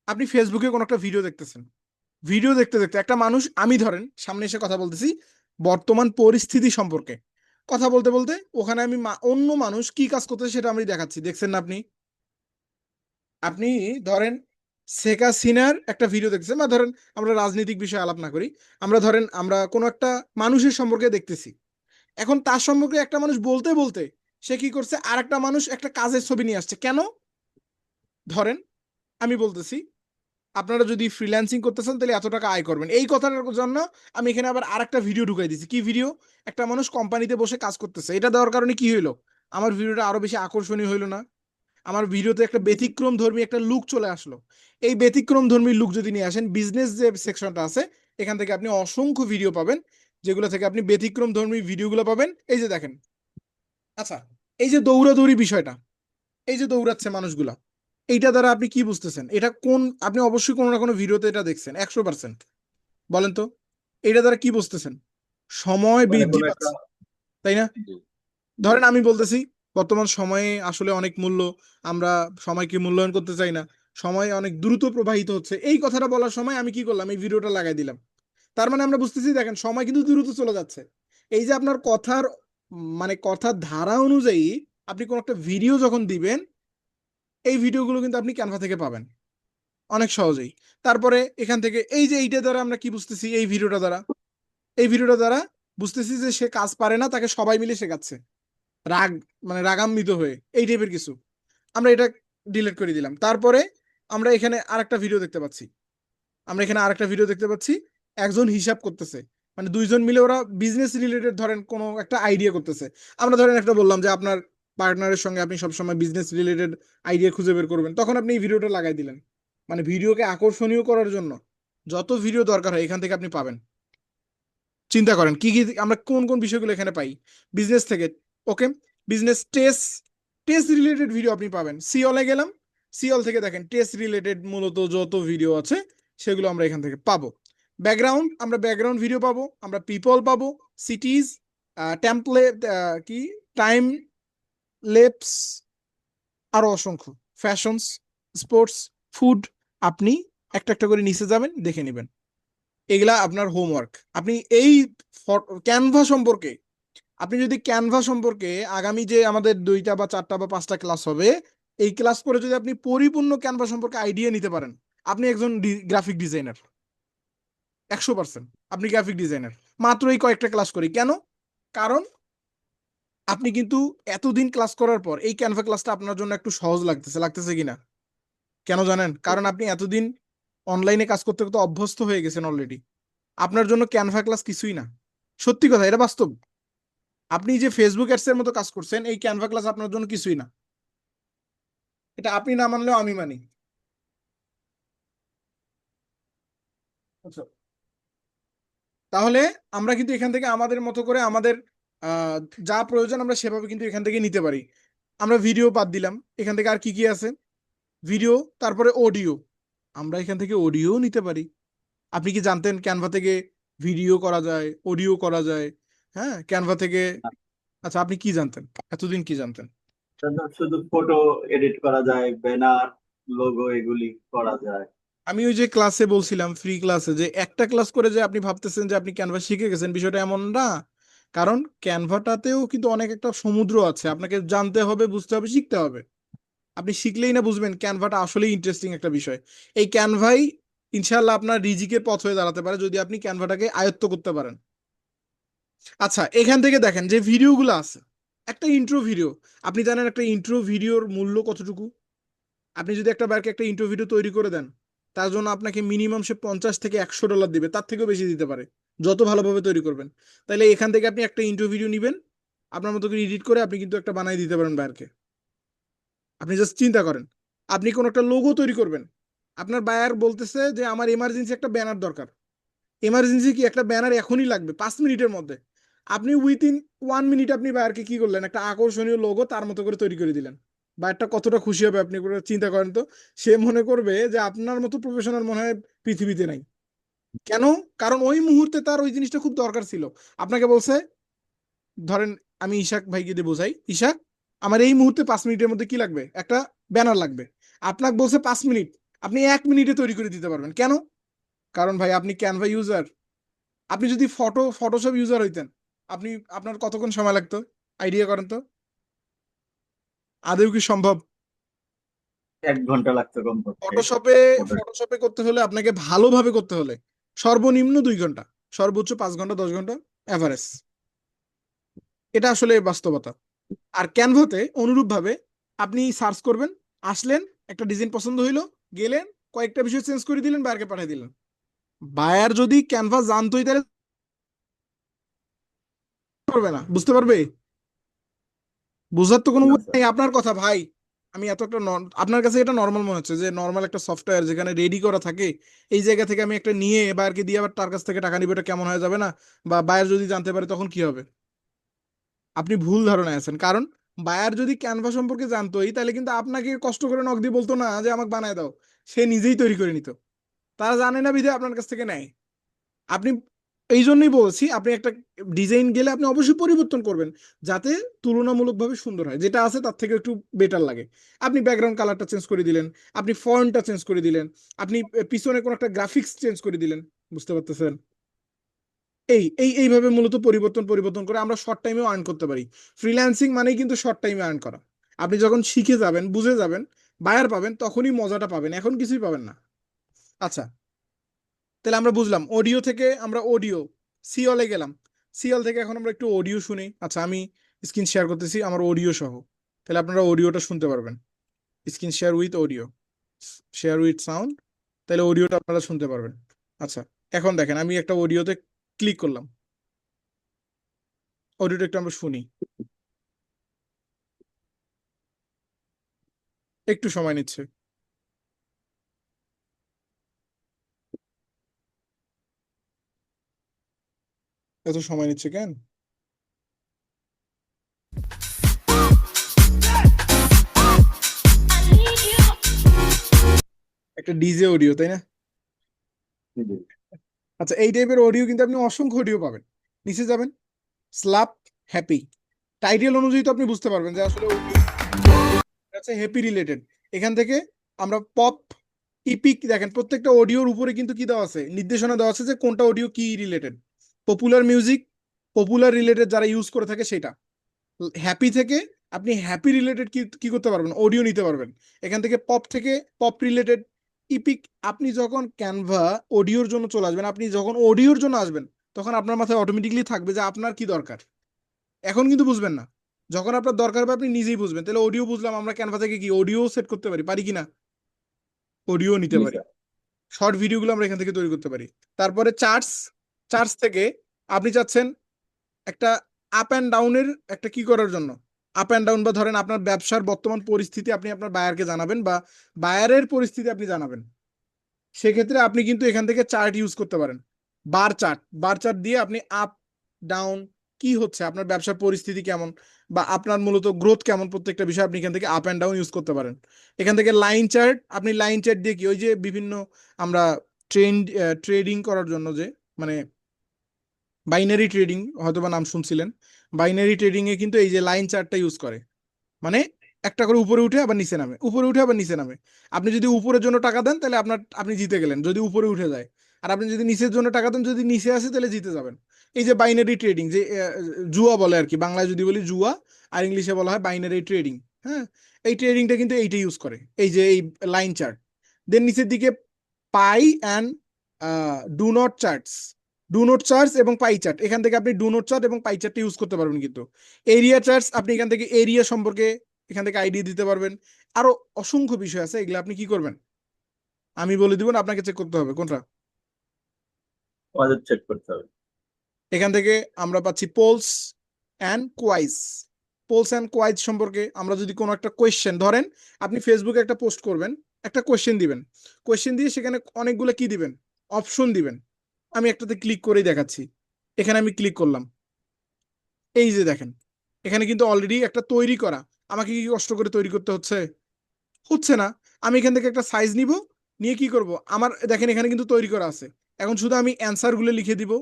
আপনি ফেসবুকে কোনো একটা ভিডিও দেখতেছেন, ভিডিও দেখতে দেখতে একটা মানুষ, আমি ধরেন সামনে এসে কথা বলতেছি বর্তমান পরিস্থিতি সম্পর্কে, কথা বলতে বলতে ওখানে আমি অন্য মানুষ কি কাজ করতেছে সেটা আমি দেখাচ্ছি, দেখছেন না আপনি? আপনি ধরেন শেখ হাসিনার একটা ভিডিও দেখতেছেন, বা ধরেন আমরা রাজনৈতিক বিষয়ে আলাপ না করি, আমরা ধরেন আমরা কোনো একটা মানুষের সম্পর্কে দেখতেছি, এখন তার সম্পর্কে একটা মানুষ বলতে বলতে সে কি করছে, আর একটা মানুষ একটা কাজের ছবি নিয়ে আসছে। কেন? ধরেন আমি বলতেছি আপনারা যদি ফ্রিল্যান্সিং করতেছেন তাহলে এত টাকা আয় করবেন, এই কথাটার জন্য আমি এখানে আবার আরেকটা ভিডিও ঢুকাই দিছি। কি ভিডিও? একটা মানুষ কোম্পানিতে বসে কাজ করতেছে, এটা দেওয়ার কারণে কি হইলো, আমার ভিডিওটা আরো বেশি আকর্ষণীয় হইলো না? আমার ভিডিওতে একটা ব্যতিক্রম ধর্মী একটা লুক চলে আসলো। এই ব্যতিক্রম ধর্মী লুক যদি নিয়ে আসেন, বিজনেস যে সেকশনটা আছে এখান থেকে আপনি অসংখ্য ভিডিও পাবেন, যেগুলো থেকে আপনি ব্যতিক্রম ধর্মী ভিডিওগুলো পাবেন। এই যে দেখেন, আচ্ছা এই যে দৌড়াদৌড়ি বিষয়টা, এই যে দৌড়াচ্ছে মানুষগুলা, এইটা দ্বারা আপনি কি বুঝতেছেন? এটা কোন, আপনি অবশ্যই কোনো না কোনো ভিডিওতে এটা দেখছেন 100%। বলেন তো এটা দ্বারা কি বুঝতেছেন? সময় মানে বৃদ্ধি কোনো একটা, পাচ্ছে, তাই না? জি জি। ধরেন আমি বলতেছি বর্তমান সময়ে আসলে অনেক মূল্য, আমরা সময়কে মূল্যায়ন করতে চাই না, সময় অনেক দ্রুত প্রবাহিত হচ্ছে, এই কথাটা বলার সময় আমি কি করলাম, এই ভিডিওটা লাগাই দিলাম। তার মানে আমরা বুঝতেছি দেখেন সময় কিন্তু দ্রুত চলে যাচ্ছে। এই যে আপনার কথার মানে কথার ধারা অনুযায়ী আপনি কোন একটা ভিডিও যখন দিবেন, এই ভিডিওগুলো কিন্তু আপনি ক্যানভা থেকে পাবেন অনেক সহজেই। তারপরে এখান থেকে এই যে এইটা দ্বারা আমরা কি বুঝতেছি, এই ভিডিওটা দ্বারা, এই ভিডিওটা দ্বারা বুঝতেছি যে সে কাজ পারে না, তাকে সবাই মিলে শেখাচ্ছে, রাগ মানে রাগান্বিত হয়ে এই টাইপের কিছু। আমরা এটা ডিলিট করে দিলাম। তারপরে আমরা এখানে আরেকটা ভিডিও দেখতে পাচ্ছি, আমরা এখানে আরেকটা ভিডিও দেখতে পাচ্ছি, একজন হিসাব করতেছে, মানে দুইজন মিলে ওরা বিজনেস রিলেটেড ধরেন কোনো একটা আইডিয়া করতেছে। আমরা ধরেন একটা বললাম যে আপনার পার্টনারের সঙ্গে আপনি সবসময় বিজনেস রিলেটেড আইডিয়া খুঁজে বের করবেন, তখন আপনি এই ভিডিওটা লাগাই দিলেন। মানে ভিডিওকে আকর্ষণীয় করার জন্য যত ভিডিও দরকার হয় এখান থেকে আপনি পাবেন। চিন্তা করেন কি কি আমরা কোন কোন বিষয়গুলো এখানে পাই বিজনেস থেকে। Okay, business test, test related video আপনি পাবেন। সিওলে গেলাম, সিওল থেকে দেখেন টেস্ট রিলেটেড মূলত যত ভিডিও আছে সেগুলো আমরা এখান থেকে পাবো। ব্যাকগ্রাউন্ড, আমরা ব্যাকগ্রাউন্ড ভিডিও পাবো, আমরা পিপল পাবো, সিটিজ, টেমপ্লেট, কি টাইম লেপস, আরো অসংখ্য, ফ্যাশনস, স্পোর্টস, ফুড। আপনি একটা একটা করে নিচে যাবেন, দেখে নেবেন। এগুলা আপনার হোমওয়ার্ক। আপনি এই ক্যানভা সম্পর্কে, আপনি যদি ক্যানভা সম্পর্কে আগামী যে আমাদের 2টা বা 4টা বা 5টা ক্লাস হবে, এই ক্লাস করে যদি আপনি পরিপূর্ণ ক্যানভা সম্পর্কে আইডিয়া নিতে পারেন, আপনি একজন গ্রাফিক ডিজাইনার 100%। আপনি গ্রাফিক ডিজাইনার মাত্র এই কয়েকটা ক্লাস করি কেন? কারণ আপনি কিন্তু এতদিন ক্লাস করার পর এই ক্যানভা ক্লাসটা আপনার জন্য একটু সহজ লাগতেছে, লাগতেছে কিনা? কেন জানেন? কারণ আপনি এতদিন অনলাইনে কাজ করতে করতে অভ্যস্ত হয়ে গেছেন অলরেডি। আপনার জন্য ক্যানভা ক্লাস কিছুই না। সত্যি কথা, এটা বাস্তব। আপনি যে ফেসবুক অ্যাডস এর মতো কাজ করছেন, এই ক্যানভা ক্লাস আপনার জন্য কিছুই না। এটা আপনি না মানলেও আমি মানি। আচ্ছা, তাহলে আমরা কিন্তু এখান থেকে আমাদের মতো করে আমাদের আহ, যা প্রয়োজন আমরা সেভাবে কিন্তু এখান থেকে নিতে পারি। আমরা ভিডিও বাদ দিলাম, এখান থেকে আর কি কি আছে? ভিডিও, তারপরে অডিও, আমরা এখান থেকে অডিও নিতে পারি। আপনি কি জানতেন ক্যানভা থেকে ভিডিও করা যায়, অডিও করা যায়? হ্যাঁ, ক্যানভা থেকে। আচ্ছা, আপনি কি জানতেন এতদিন, কি জানতেন? তারপর শুধু ফটো এডিট করা যায়, ব্যানার, লোগো এগুলি করা যায়। আমি ওই যে ক্লাসে বলছিলাম, ফ্রি ক্লাসে, যে একটা ক্লাস করে যে আপনি ভাবতেছেন যে আপনি ক্যানভাস শিখে গেছেন, বিষয়টা এমন না। কারণ ক্যানভাটাতেও কিন্তু অনেক একটা সমুদ্র আছে, আপনাকে জানতে হবে, বুঝতে হবে, শিখতে হবে। আপনি শিখলেই না বুঝবেন ক্যানভাটা আসলেই ইন্টারেস্টিং একটা বিষয়। এই ক্যানভাই ইনশাল্লাহ আপনার রিজিকের পথ হয়ে দাঁড়াতে পারে যদি আপনি ক্যানভাটাকে আয়ত্ত করতে পারেন। আচ্ছা, এখান থেকে দেখেন যে ভিডিওগুলো আছে, একটা ইন্ট্রো ভিডিও, আপনি জানেন একটা ইন্ট্রো ভিডিওর মূল্য কতটুকু? আপনি যদি একটা ব্যারকে একটা ইন্ট্রো ভিডিও তৈরি করে দেন, তার জন্য আপনাকে মিনিমাম সে $50 থেকে $100 দিবে, তার থেকেও বেশি দিতে পারে, যত ভালোভাবে তৈরি করবেন। তাইলে এখান থেকে আপনি একটা ইন্ট্রো ভিডিও নিবেন, আপনার মতো করে এডিট করে আপনি কিন্তু একটা বানাই দিতে পারেন ব্যারকে। আপনি জাস্ট চিন্তা করেন, আপনি কোনো একটা লোগো তৈরি করবেন, আপনার বায়ার বলতেছে যে আমার এমার্জেন্সি একটা ব্যানার দরকার। এমার্জেন্সি কি, একটা ব্যানার এখনই লাগবে 5 মিনিটের মধ্যে। আপনি উইথিন 1 মিনিট আপনি বায়ারকে কি করলেন, একটা আকর্ষণীয় লোগো তার মতো করে তৈরি করে দিলেন। বায়ারটা কতটা খুশি হবে আপনি করে চিন্তা করেন তো। সে মনে করবে যে আপনার মতো প্রফেশনাল মনে হয় পৃথিবীতে নাই। কেন? কারণ ওই মুহূর্তে তার ওই জিনিসটা খুব দরকার ছিল। আপনাকে বলছে, ধরেন আমি ইশাক ভাইকে দিয়ে বোঝাই, ইশাক আমার এই মুহূর্তে 5 মিনিটের মধ্যে কি লাগবে, একটা ব্যানার লাগবে। আপনাকে বলছে 5 মিনিট, আপনি 1 মিনিটে তৈরি করে দিতে পারবেন। কেন? কারণ ভাই আপনি ক্যানভা ইউজার। আপনি যদি ফটোশপ ইউজার হইতেন, আপনি আপনার কতক্ষণ সময় লাগতো? আইডিয়া করেন তো, আদৌ কি সম্ভব? 1 ঘন্টা লাগতো কমপক্ষে ফটোশপে ফটো। ফটোশপে করতে হলে আপনাকে ভালোভাবে করতে হলে সর্বনিম্ন 2 ঘন্টা, সর্বোচ্চ 5 ঘন্টা, 10 ঘন্টা এভারেজ। এটা আসলে বাস্তবতা। আর ক্যানভাতে অনুরূপ ভাবে আপনি সার্চ করবেন, আসলেন, একটা ডিজাইন পছন্দ হইলো, গেলেন, কয়েকটা বিষয় চেঞ্জ করে দিলেন, বায়ারকে পাঠিয়ে দিলেন। বায়ার যদি ক্যানভাস জানতোই তাহলে করবে না, বুঝতে পারবে? বুঝার তো কোনো না উপায় স্যার। নেই। আপনার কথা ভাই, আমি এত একটা আপনার কাছে এটা নর্মাল মনে হচ্ছে যে নর্মাল একটা সফটওয়্যার যেখানে রেডি করা থাকে, এই জায়গা থেকে আমি একটা নিয়ে বায়ারকে দিয়ে আবার তার কাছ থেকে টাকা নিবে, এটা কেমন হয়ে যাবে না? বা বায়ার যদি জানতে পারে তখন কি হবে? আপনি ভুল ধারণায় আছেন। কারণ বায়ার যদি ক্যানভা সম্পর্কে জানতোই তাহলে কিন্তু আপনাকে কষ্ট করে নক দিয়ে বলতো না যে আমাকে বানায় দাও, সে নিজেই তৈরি করে নিত। তারা জানে না বিধায় আপনার কাছ থেকে নেয়। আপনি, এই জন্যই বলছি আপনি একটা ডিজাইন গেলে আপনি অবশ্যই পরিবর্তন করবেন, যাতে তুলনামূলকভাবে সুন্দর হয়, যেটা আছে তার থেকে একটু বেটার লাগে। আপনি ব্যাকগ্রাউন্ড কালারটা চেঞ্জ করে দিলেন, আপনি ফন্টটা চেঞ্জ করে দিলেন, আপনি পিছনে কোনো একটা গ্রাফিক্স চেঞ্জ করে দিলেন, বুঝতে পারতেছেন? এইভাবে মূলত পরিবর্তন পরিবর্তন করে আমরা শর্ট টাইমেও আর্ন করতে পারি। ফ্রিল্যান্সিং মানেই কিন্তু শর্ট টাইমে আর্ন করা। আপনি যখন শিখে যাবেন, বুঝে যাবেন, বায়ার পাবেন, তখনই মজাটা পাবেন, এখন কিছুই পাবেন না। আচ্ছা, তাহলে আমরা বুঝলাম অডিও থেকে আমরা অডিও সিওলে গেলাম, সিওল থেকে এখন আমরা একটু অডিও শুনি। আচ্ছা, আমি স্ক্রিন শেয়ার করতেছি আমার অডিও সহ, তাহলে আপনারা অডিওটা শুনতে পারবেন। Screen share with audio, share with sound, তাহলে অডিওটা আপনারা শুনতে পারবেন। আচ্ছা, এখন দেখেন আমি একটা অডিওতে ক্লিক করলাম, অডিওটা একটু আমরা শুনি, একটু সময় নিচ্ছে। এত সময় নিচ্ছে কেন? একটা ডিজে অডিও, তাই না? জি। আচ্ছা, এই টাইপের অডিও কিন্তু আপনি অসংখ্য অডিও পাবেন। নিচে যাবেন, স্ল্যাপ হ্যাপি, টাইটেল অনুযায়ী তো আপনি বুঝতে পারবেন যে আসলে অডিও আছে হ্যাপি রিলেটেড। এখান থেকে আমরা পপ, ইপিক, দেখেন প্রত্যেকটা অডিওর উপরে কিন্তু কি দেওয়া আছে, নির্দেশনা দেওয়া আছে যে কোনটা অডিও কি related. Popular music, popular related যারা ইউজ করে থাকে সেটা। হ্যাপি থেকে আপনি হ্যাপি রিলেটেড কি কি করতে পারবেন, অডিও নিতে পারবেন। এখান থেকে পপ থেকে পপ রিলেটেড, ইপিক। আপনি যখন ক্যানভা অডিওর জন্য চলে আসবেন, আপনি যখন অডিওর জন্য আসবেন, তখন আপনার মাথায় অটোমেটিকলি থাকবে যে আপনার কি দরকার। এখন কিন্তু বুঝবেন না, যখন আপনার দরকার হবে আপনি নিজেই বুঝবেন। তাহলে অডিও বুঝলাম, আমরা ক্যানভা থেকে কি অডিও সেট করতে পারি, পারি কিনা? অডিও নিতে জি পারি। স্যার। শর্ট ভিডিওগুলো আমরা এখান থেকে তৈরি করতে পারি। তারপরে চার্টস, চার্টস থেকে আপনি চাচ্ছেন একটা আপ অ্যান্ড ডাউনের একটা কি করার জন্য, আপ অ্যান্ড ডাউন, বা ধরেন আপনার ব্যবসার বর্তমান পরিস্থিতি আপনি আপনার বায়ারকে জানাবেন, বা বায়ারের পরিস্থিতি আপনি জানাবেন। সেক্ষেত্রে আপনি কিন্তু এখান থেকে চার্ট ইউজ করতে পারেন। বার চার্ট, বার চার্ট দিয়ে আপনি আপ ডাউন, কি হচ্ছে আপনার ব্যবসার পরিস্থিতি কেমন, বা আপনার মূলত গ্রোথ কেমন, প্রত্যেকটা বিষয় আপনি এখান থেকে আপ অ্যান্ড ডাউন ইউজ করতে পারেন। এখান থেকে লাইন চার্ট, আপনি লাইন চার্ট দিয়ে কি, ওই যে বিভিন্ন আমরা ট্রেডিং করার জন্য যে, মানে বাইনারি ট্রেডিং, হয়তো বা নাম শুনছিলেন, বাইনারি ট্রেডিং এ কিন্তু এই যে লাইন চার্টটা ইউজ করে, মানে একটা করে উপরে উঠে আবার নিচে নামে, উপরে উঠে আবার নিচে নামে। আপনি যদি উপরের জন্য টাকা দেন তাহলে আপনি জিতে গেলেন যদি উপরে উঠে যায়। আর আপনি যদি নিচের জন্য টাকা দেন, যদি নিচে আসে তাহলে জিতে যাবেন। এই যে বাইনারি ট্রেডিং, যে জুয়া বলে আর কি, বাংলায় যদি বলি জুয়া, আর ইংলিশে বলা হয় বাইনারি ট্রেডিং। হ্যাঁ, এই ট্রেডিংটা কিন্তু এইটা ইউজ করে, এই যে এই লাইন চার্ট। দেন নিচের দিকে pie and donut charts, donut charts এবং পাই চার্ট, এখান থেকে আপনি ডু নোট চার্ট এবং পাই চার্টটা ইউজ করতে পারবেন। কিন্তু এরিয়া চার্টস, আপনি এখান থেকে এরিয়া সম্পর্কে এখান থেকে আইডিয়া দিতে পারবেন। আরো অসংখ্য বিষয় আছে, এগুলো আপনি কি করবেন আমি বলে দিব না, আপনাকে চেক করতে হবে কোনটা। আমাদের চেক করতে হবে। এখান থেকে আমরা পাচ্ছি পোলস অ্যান্ড কোয়াইজ। পোলস অ্যান্ড কোয়াইজ সম্পর্কে আমরা যদি কোনো একটা কোয়েশ্চেন ধরেন, আপনি ফেসবুকে একটা পোস্ট করবেন, একটা কোয়েশ্চেন দিবেন, কোয়েশ্চেন দিয়ে সেখানে অনেকগুলো কি দিবেন, অপশন দিবেন। আমি একটাতে ক্লিক করেই দেখাচ্ছি। এখানে আমি ক্লিক করলাম, এই যে দেখেন এখানে কিন্তু অলরেডি একটা তৈরি করা। আমাকে কি কষ্ট করে তৈরি করতে হচ্ছে? হচ্ছে না। আমি এখান থেকে একটা সাইজ নিব, নিয়ে কি করব, আমার দেখেন এখানে কিন্তু তৈরি করা আছে। এখন শুধু আমি অ্যান্সার গুলো লিখে দিব,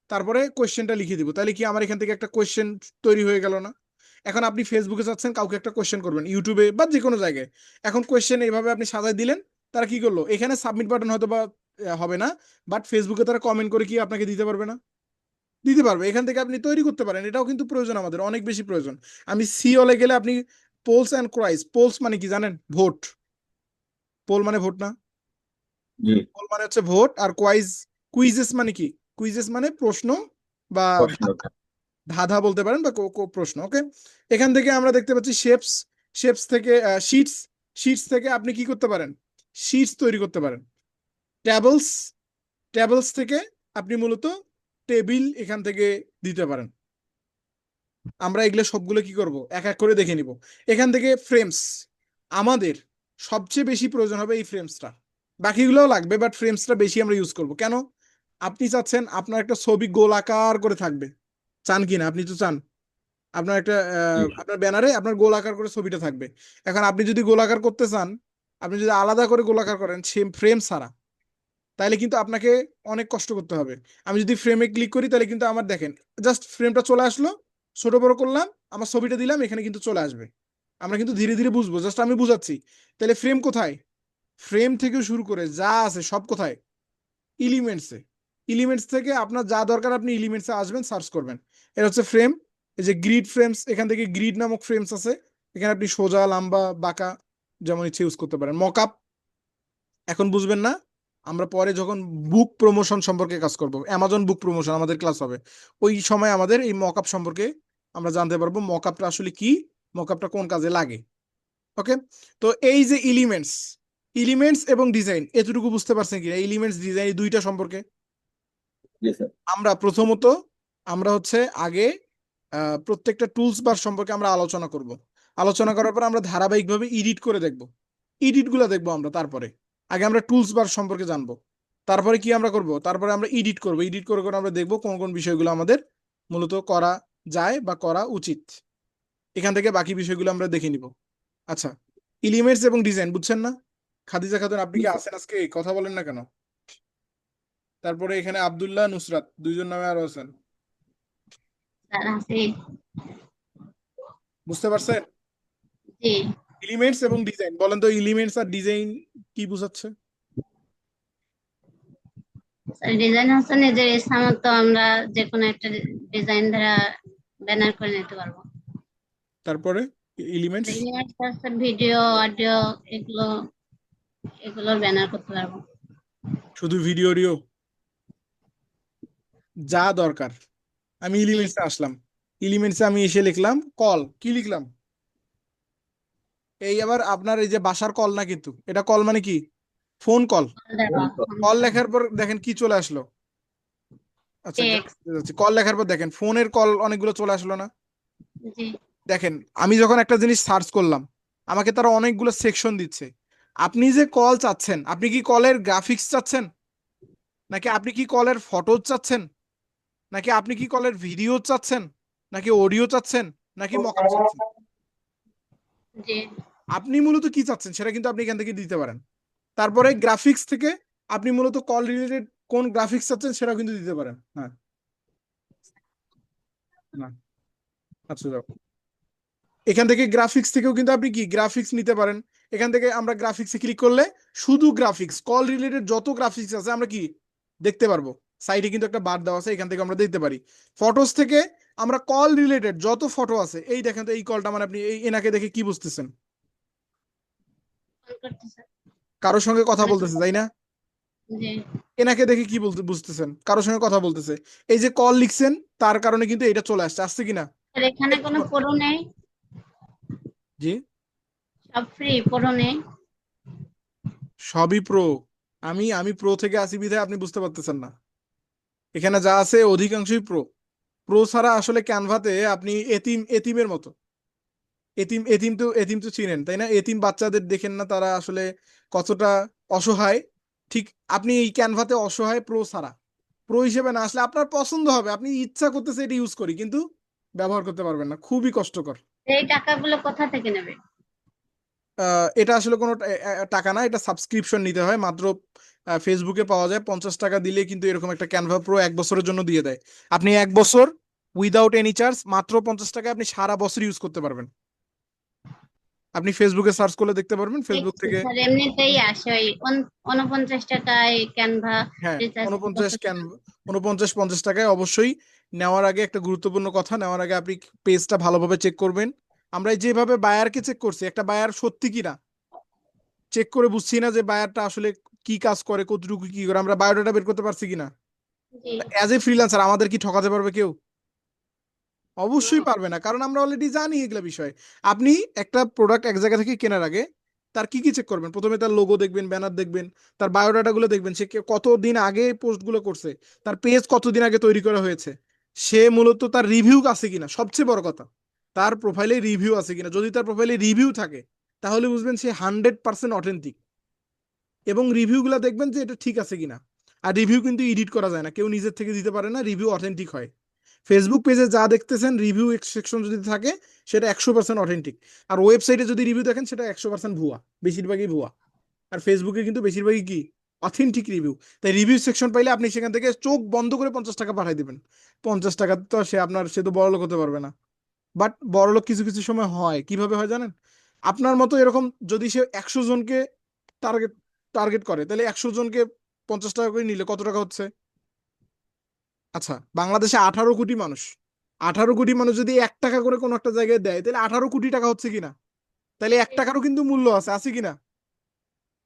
তারপরে কোয়েশ্চেনটা লিখে দিব, তাহলে কি আমার এখান থেকে একটা কোয়েশ্চেন তৈরি হয়ে গেল না? এখন আপনি ফেসবুকে যাচ্ছেন, কাউকে একটা কোয়েশ্চেন করবেন, ইউটিউবে বা যে কোনো জায়গায়, এখন কোয়েশ্চেন এইভাবে আপনি সাজাই দিলেন, তারা কি করলো, এখানে সাবমিট বাটন হয়তো বা হবে না, বাট ফেসবুকে তারা কমেন্ট করে কি আপনাকে দিতে পারবে না? দিতে পারবে। এখান থেকে আপনি তৈরি করতে পারেন, এটাও কিন্তু প্রয়োজন, আমাদের অনেক বেশি প্রয়োজন। আমি সি অলে গেলে আপনি পোলস অ্যান্ড ক্রাইস, পোলস মানে কি জানেন? ভোট। পোল মানে ভোট না? জি। পোল মানে হচ্ছে ভোট। আর কোয়াইজ, কুইজেস মানে কি? কুইজেস মানে প্রশ্ন বা প্রশ্নটা। ধাঁধা বলতে পারেন, বা প্রশ্ন। ওকে, এখান থেকে আমরা দেখতে পাচ্ছি শেপস, শেপস থেকে শিটস, শিটস থেকে আপনি কি করতে পারেন, শিটস তৈরি করতে পারেন। ট্যাবলস, ট্যাবলস থেকে আপনি মূলত টেবিল এখান থেকে দিতে পারেন। আমরা এগুলো সবগুলো কি করব, এক এক করে দেখে নিব। এখান থেকে ফ্রেমস, আমাদের সবচেয়ে বেশি প্রয়োজন হবে এই ফ্রেমসটা, বাকিগুলোও লাগবে বাট ফ্রেমসটা বেশি আমরা ইউজ করব। কেন? আপনি চাচ্ছেন আপনার একটা ছবি গোলাকার করে থাকবে, চান কি না? আপনি তো চান আপনার একটা জি। আপনার ব্যানারে আপনার গোলাকার করে ছবিটা থাকবে। এখন আপনি যদি গোলাকার করতে চান, আপনি যদি আলাদা করে গোলাকার করেন সেম ফ্রেম ছাড়া, তাহলে কিন্তু আপনাকে অনেক কষ্ট করতে হবে। আমি যদি ফ্রেমে ক্লিক করি, তাহলে কিন্তু আমার দেখেন জাস্ট ফ্রেমটা চলে আসলো, ছোট বড় করলাম, আমার ছবিটা দিলাম, এখানে কিন্তু চলে আসবে। আমরা কিন্তু ধীরে ধীরে বুঝবো, জাস্ট আমি বুঝাচ্ছি। তাহলে ফ্রেম কোথায়? ফ্রেম থেকে শুরু করে যা আছে সব কোথায়? এলিমেন্টসে। এলিমেন্টস থেকে আপনার যা দরকার আপনি এলিমেন্টসে আসবেন, সার্চ করবেন। এটা হচ্ছে ফ্রেম। এই যে গ্রিড ফ্রেমস, এখান থেকে গ্রিড নামক ফ্রেমস আছে, এখানে আপনি সোজা লম্বা বাঁকা যেমন ইচ্ছে ইউজ করতে পারেন। মকআপ এখন বুঝবেন না, আমরা পরে যখন বুক প্রমোশন সম্পর্কে কাজ করব, অ্যামাজন বুক প্রমোশন আমাদের ক্লাস হবে, ওই সময় আমাদের এই মকআপ সম্পর্কে আমরা জানতে পারবো, মকআপটা আসলে কি, মকআপটা কোন কাজে লাগে। ওকে, তো এই যে এলিমেন্টস, এলিমেন্টস এবং ডিজাইন, এতটুকু বুঝতে পারছেন কি এলিমেন্টস ডিজাইন এই দুইটা সম্পর্কে? জি স্যার। আমরা প্রথমত আমরা হচ্ছে আগে প্রত্যেকটা টুলস বার সম্পর্কে আমরা আলোচনা করব। আলোচনা করার পর আমরা ধারাবাহিকভাবে এডিট করে দেখব, এডিট গুলা দেখবো আমরা। তারপরে আগে আমরা টুলস বার সম্পর্কে জানবো, তারপরে কি আমরা করব, তারপরে আমরা এডিট করব, এডিট করে করে আমরা দেখবো কোন কোন বিষয়গুলো আমাদের মূলত করা যায় বা করা উচিত। এখান থেকে বাকি বিষয়গুলো আমরা দেখে নিব। আচ্ছা, এলিমেন্টস এবং ডিজাইন বুঝছেন না? খাদিজা খাতুন, আপনি জি কি স্যার। আছেন আজকে, কথা বলেন না কেন? তারপরে এখানে আব্দুল্লাহ, নুসরাত, দুইজন নামে আরো আছেন, স্যার আছে। বুঝতে পারছেন? জি এলিমেন্টস এবং ডিজাইন, বলেন তো এলিমেন্টস আর ডিজাইন কি বোঝাচ্ছে? স্যার, ডিজাইন হচ্ছে নিজের ইচ্ছা মতো আমরা যে কোনো একটা ডিজাইন দ্বারা ব্যানার করে নিতে পারবো। তারপরে এলিমেন্টস, ইমেজ হচ্ছে ভিডিও, অডিও, এগুলো এগুলোর ব্যানার করতে পারবো। শুধু ভিডিও রিও যা দরকার। আমি জি, এলিমেন্টসে আসলাম, এলিমেন্টসে আমি এসে লিখলাম কল, কি লিখলাম, এই আবার আপনার এই যে বাসার কল না, কিন্তু এটা কল মানে কি, ফোন কল। দেওয়া কল লেখার পর দেখেন কি চলে আসলো। আচ্ছা, টেক্সট। কল লেখার পর দেখেন ফোনের কল অনেকগুলো চলে আসলো না? জি দেখেন আমি যখন একটা জিনিস সার্চ করলাম, আমাকে তারা অনেকগুলো সেকশন দিচ্ছে। আপনি যে কল চাচ্ছেন, আপনি কি কলের গ্রাফিক্স চাচ্ছেন, নাকি আপনি কি কলের ফটো চাচ্ছেন, নাকি আপনি কি কলের ভিডিও চাচ্ছেন, নাকি অডিও চাচ্ছেন, নাকি মকআপ চাচ্ছেন? জি আপনি মূলত কি চাচ্ছেন সেটা কিন্তু আপনি এখান থেকে দিতে পারেন। তারপরে গ্রাফিক্স থেকে আপনি মূলত কল রিলেটেড কোন গ্রাফিক্স চাচ্ছেন সেটাও কিন্তু দিতে পারেন। হ্যাঁ, না, আচ্ছা যাও। এখান থেকে গ্রাফিক্স থেকেও কিন্তু আপনি কি গ্রাফিক্স নিতে পারেন। এখান থেকে আমরা গ্রাফিক্সে ক্লিক করলে শুধু গ্রাফিক্স, কল রিলেটেড যত গ্রাফিক্স আছে আমরা কি দেখতে পারবো। সাইডে কিন্তু একটা বার দেওয়া আছে, এখান থেকে আমরা দেখতে পারি। ফটোস থেকে আমরা কল রিলেটেড যত ফটো আছে, এই দেখেন তো এই কলটা মানে আপনি এই এনাকে দেখে কি বুঝতেছেন? ফোন করতেছে। কারোর সঙ্গে কথা মানে বলতেছে, তাই না? জি। এনাকে দেখে কি বলতে বুঝতেছেন? কারোর সঙ্গে কথা বলতেছে। এই যে কল লিখছেন, তার কারণে কিন্তু এটা চলে আসছে, আসছে কিনা? আর এখানে কোনো প্রো নেই? জি, সব ফ্রি, প্রো নেই? সবই প্রো। আমি আমি প্রো থেকে আসি বিধায় আপনি বুঝতে পারতেছেন না। এখানে যা আছে অধিকাংশই প্রো। প্রো ছাড়া আসলে ক্যানভাতে আপনি এতিমের মতো। এতিম তো চিনেন তাই না? এতিম বাচ্চাদের দেখেন না তারা আসলে কতটা অসহায়? ঠিক আপনি এই ক্যানভাতে অসহায় প্রো ছাড়া। প্রো হিসেবে না আসলে আপনার পছন্দ হবে, আপনি ইচ্ছা করতেছে এটা ইউজ করি, কিন্তু ব্যবহার করতে পারবেন না, খুবই কষ্টকর। এই টাকাগুলো কোথা থেকে নেবে? এটা আসলে কোনো টাকা না, এটা সাবস্ক্রিপশন নিতে হয় মাত্র। ফেসবুকে পাওয়া যায়, 50 টাকা দিলে কিন্তু এরকম একটা ক্যানভা প্রো 1 বছরের জন্য দিয়ে দেয়। আপনি 1 বছর উইদাউট এনি চার্জ, মাত্র 50 টাকায় আপনি সারা বছর ইউজ করতে পারবেন। আপনি ফেসবুকে সার্চ করলে দেখতে পারবেন, ফেসবুক দেখছি থেকে। স্যার, এমনিতেই আসে ওই 49 টাকায় ক্যানভা হ্যাঁ, রিচার্জ 49 করতে। ক্যান 49-50 টাকায় অবশ্যই। নেওয়ার আগে একটা গুরুত্বপূর্ণ কথা, নেওয়ার আগে আপনি পেজটা ভালোভাবে চেক করবেন। আমরা যেভাবে বায়ারকে চেক করছি, একটা বায়ার সত্যি কিনা চেক করে বুঝছি না যে বায়ারটা আসলে কি কাজ করে, কতটুকু কি করে, আমরা বায়োডাটা বের করতে পারছি কিনা। জি। অ্যাজ এ ফ্রিল্যান্সার আমাদের কি ঠকাতে পারবে কেউ? অবশ্যই না। পারবে না, কারণ আমরা অলরেডি জানি এগুলো বিষয়। আপনি একটা প্রোডাক্ট এক জায়গা থেকে কেনার আগে তার কি কি চেক করবেন? প্রথমে তার লোগো দেখবেন, ব্যানার দেখবেন, তার বায়োডাটা গুলো দেখবেন, সে কতদিন আগে পোস্ট গুলো করছে, তার পেজ কতদিন আগে তৈরি করা হয়েছে, সে মূলত তার রিভিউ আছে কিনা, সবচেয়ে বড় কথা তার প্রোফাইলে রিভিউ আছে কিনা। যদি তার প্রোফাইলে রিভিউ থাকে তাহলে বুঝবেন সে 100% অথেন্টিক। এবং রিভিউগুলো দেখবেন যে এটা ঠিক আছে কিনা। আর রিভিউ কিন্তু এডিট করা যায় না, কেউ নিজের থেকে দিতে পারে না, রিভিউ অথেন্টিক হয়। ফেসবুক পেজে যা দেখতেছেন রিভিউ সেকশন যদি থাকে, সেটা 100% অথেন্টিক। আর ওয়েবসাইটে যদি রিভিউ দেখেন, সেটা 100% ভুয়া, বেশিরভাগই ভুয়া। আর ফেসবুকে কিন্তু বেশিরভাগই কি, অথেন্টিক রিভিউ। তাই রিভিউ সেকশন পাইলে আপনি সেখান থেকে চোখ বন্ধ করে 50 টাকা পাঠাই দিবেন। 50 টাকা তো সে তো বড়লোক হতে পারবে না। বাট বড়লোক কিছু কিছু সময় হয়, কিভাবে হয় জানেন? আপনার মতো এরকম যদি সে 100 জনকে টার্গেট টার্গেট করে, তাহলে 100 জনকে 50 টাকা করে নিলে কত টাকা হচ্ছে? আচ্ছা, বাংলাদেশে 18 কোটি মানুষ। 18 কোটি মানুষ যদি 1 টাকা করে কোনো একটা জায়গায় দেয়, তাহলে 18 কোটি টাকা হচ্ছে কিনা? তাহলে 1 টাকারও কিন্তু মূল্য আছে কিনা?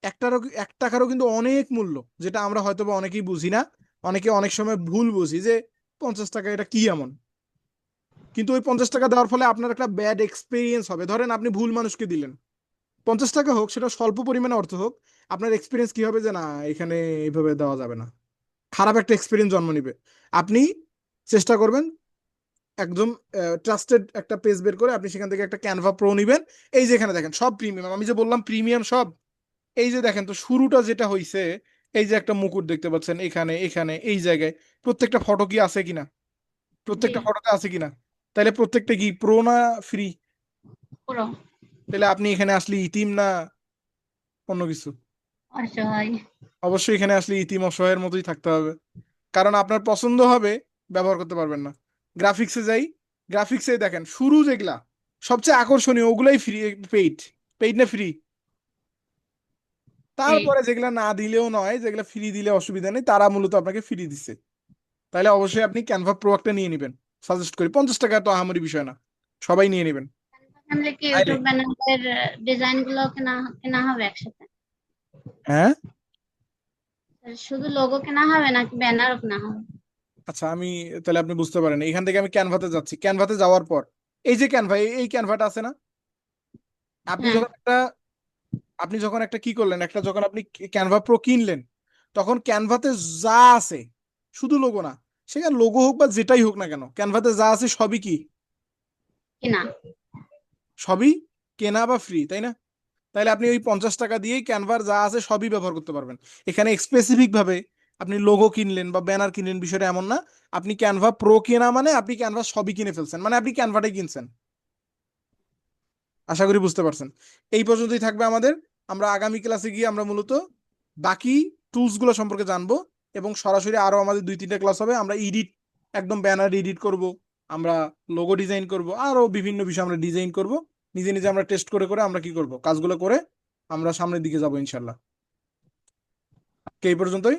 একটারও 1 টাকারও কিন্তু অনেক মূল্য, যেটা আমরা হয়তো বা অনেকেই বুঝি না। অনেকে অনেক সময় ভুল বুঝি যে 50 টাকা এটা কি এমন। কিন্তু ওই 50 টাকা দেওয়ার ফলে আপনার একটা ব্যাড এক্সপিরিয়েন্স হবে। ধরেন আপনি ভুল মানুষকে দিলেন, 50 টাকা হোক, সেটা স্বল্প পরিমাণে অর্থ হোক, আপনার এক্সপিরিয়েন্স কি হবে যে না, এখানে এইভাবে দেওয়া যাবে না, খারাপ একটা এক্সপিরিয়েন্স জন্ম নিবে। আপনি চেষ্টা করবেন একদম ট্রাস্টেড একটা পেজ বের করে আপনি সেখান থেকে একটা ক্যানভা প্রো নিবেন। এই যে এখানে দেখেন সব প্রিমিয়াম, আমি যে বললাম প্রিমিয়াম সব। এই যে দেখেন তো শুরুটা যেটা হইছে, এই যে একটা মুকুট দেখতে পাচ্ছেন এখানে এখানে এই জায়গায়, প্রত্যেকটা ফটো কি আছে কিনা? জি। প্রত্যেকটা ফটোতে আছে কিনা? তাহলে প্রত্যেকটা কি প্রো না ফ্রি? পুরো। তাহলে আপনি এখানে আসলে ইতিম না অন্য কিছু? অসহায়। অবশ্যই এখানে আসলে ইতিম অসহায়ের মতোই থাকতে হবে, কারণ আপনার পছন্দ হবে, ব্যবহার করতে পারবেন না। গ্রাফিক্সে যাই, গ্রাফিক্সে দেখেন শুরু যেগুলা সবচেয়ে আকর্ষণীয় ওগুলাই ফ্রি, পেইড। পেইড না ফ্রি? এই তারপরে যেগুলা না দিলেও নয়, যেগুলা ফ্রি দিলে অসুবিধা নেই, তারা মূলত আপনাকে ফ্রি দিচ্ছে। তাহলে অবশ্যই আপনি ক্যানভা প্রো একটা নিয়ে নেবেন, সাজেস্ট করি। 50 টাকা তো আহামরি বিষয় না, সবাই নিয়ে নেবেন। আমরা কি তাইলে ইউটিউব ব্যানারের ডিজাইন গুলো কেনা কেনা হবে একসাথে? হ্যাঁ। শুধু লোগো কেনা হবে নাকি ব্যানারও কেনা হবে? আচ্ছা, তাহলে আপনি বুঝতে পারেন, এখান থেকে আমি ক্যানভাতে যাচ্ছি, ক্যানভাতে যাওয়ার পর এই যে ক্যানভা, এই ক্যানভাটা আছে না, আপনি হ্যাঁ। যখন একটা আপনি যখন একটা কি করলেন, একটা যখন আপনি ক্যানভা প্রো কিনলেন, তখন ক্যানভাতে যা আছে, শুধু লোগো না, সেখানে লোগো হোক বা যেটাই হোক না কেন, ক্যানভাতে যা আছে সবই কি, কিনা। সবই কেনা বা ফ্রি, তাই না? তাইলে আপনি ওই 50 টাকা দিয়েই ক্যানভার যা আছে সবই ব্যবহার করতে পারবেন। এখানে স্পেসিফিক ভাবে আপনি লোগো কিনলেন বা ব্যানার কিনলেন বিষয়টা এমন না। আপনি ক্যানভা প্রো কেনা মানে আপনি ক্যানভা সবই কিনে ফেলছেন, মানে আপনি ক্যানভাটাই কিনছেন। আশা করি বুঝতে পারছেন। এই পর্যন্তই থাকবে আমাদের। আমরা আগামী ক্লাসে গিয়ে আমরা মূলত বাকি টুলস গুলো সম্পর্কে জানবো, এবং সরাসরি আরো আমাদের 2-3টা ক্লাস হবে, আমরা একদম ব্যানার এডিট করব, আমরা লোগো ডিজাইন করব, আরো বিভিন্ন বিষয় আমরা ডিজাইন করব। নিজে নিজে আমরা টেস্ট করে করে আমরা কি করব, কাজগুলো করে আমরা সামনের দিকে যাবো ইনশাল্লাহ। এই পর্যন্তই।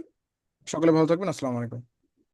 সকলে ভালো থাকবেন। আসসালামু আলাইকুম।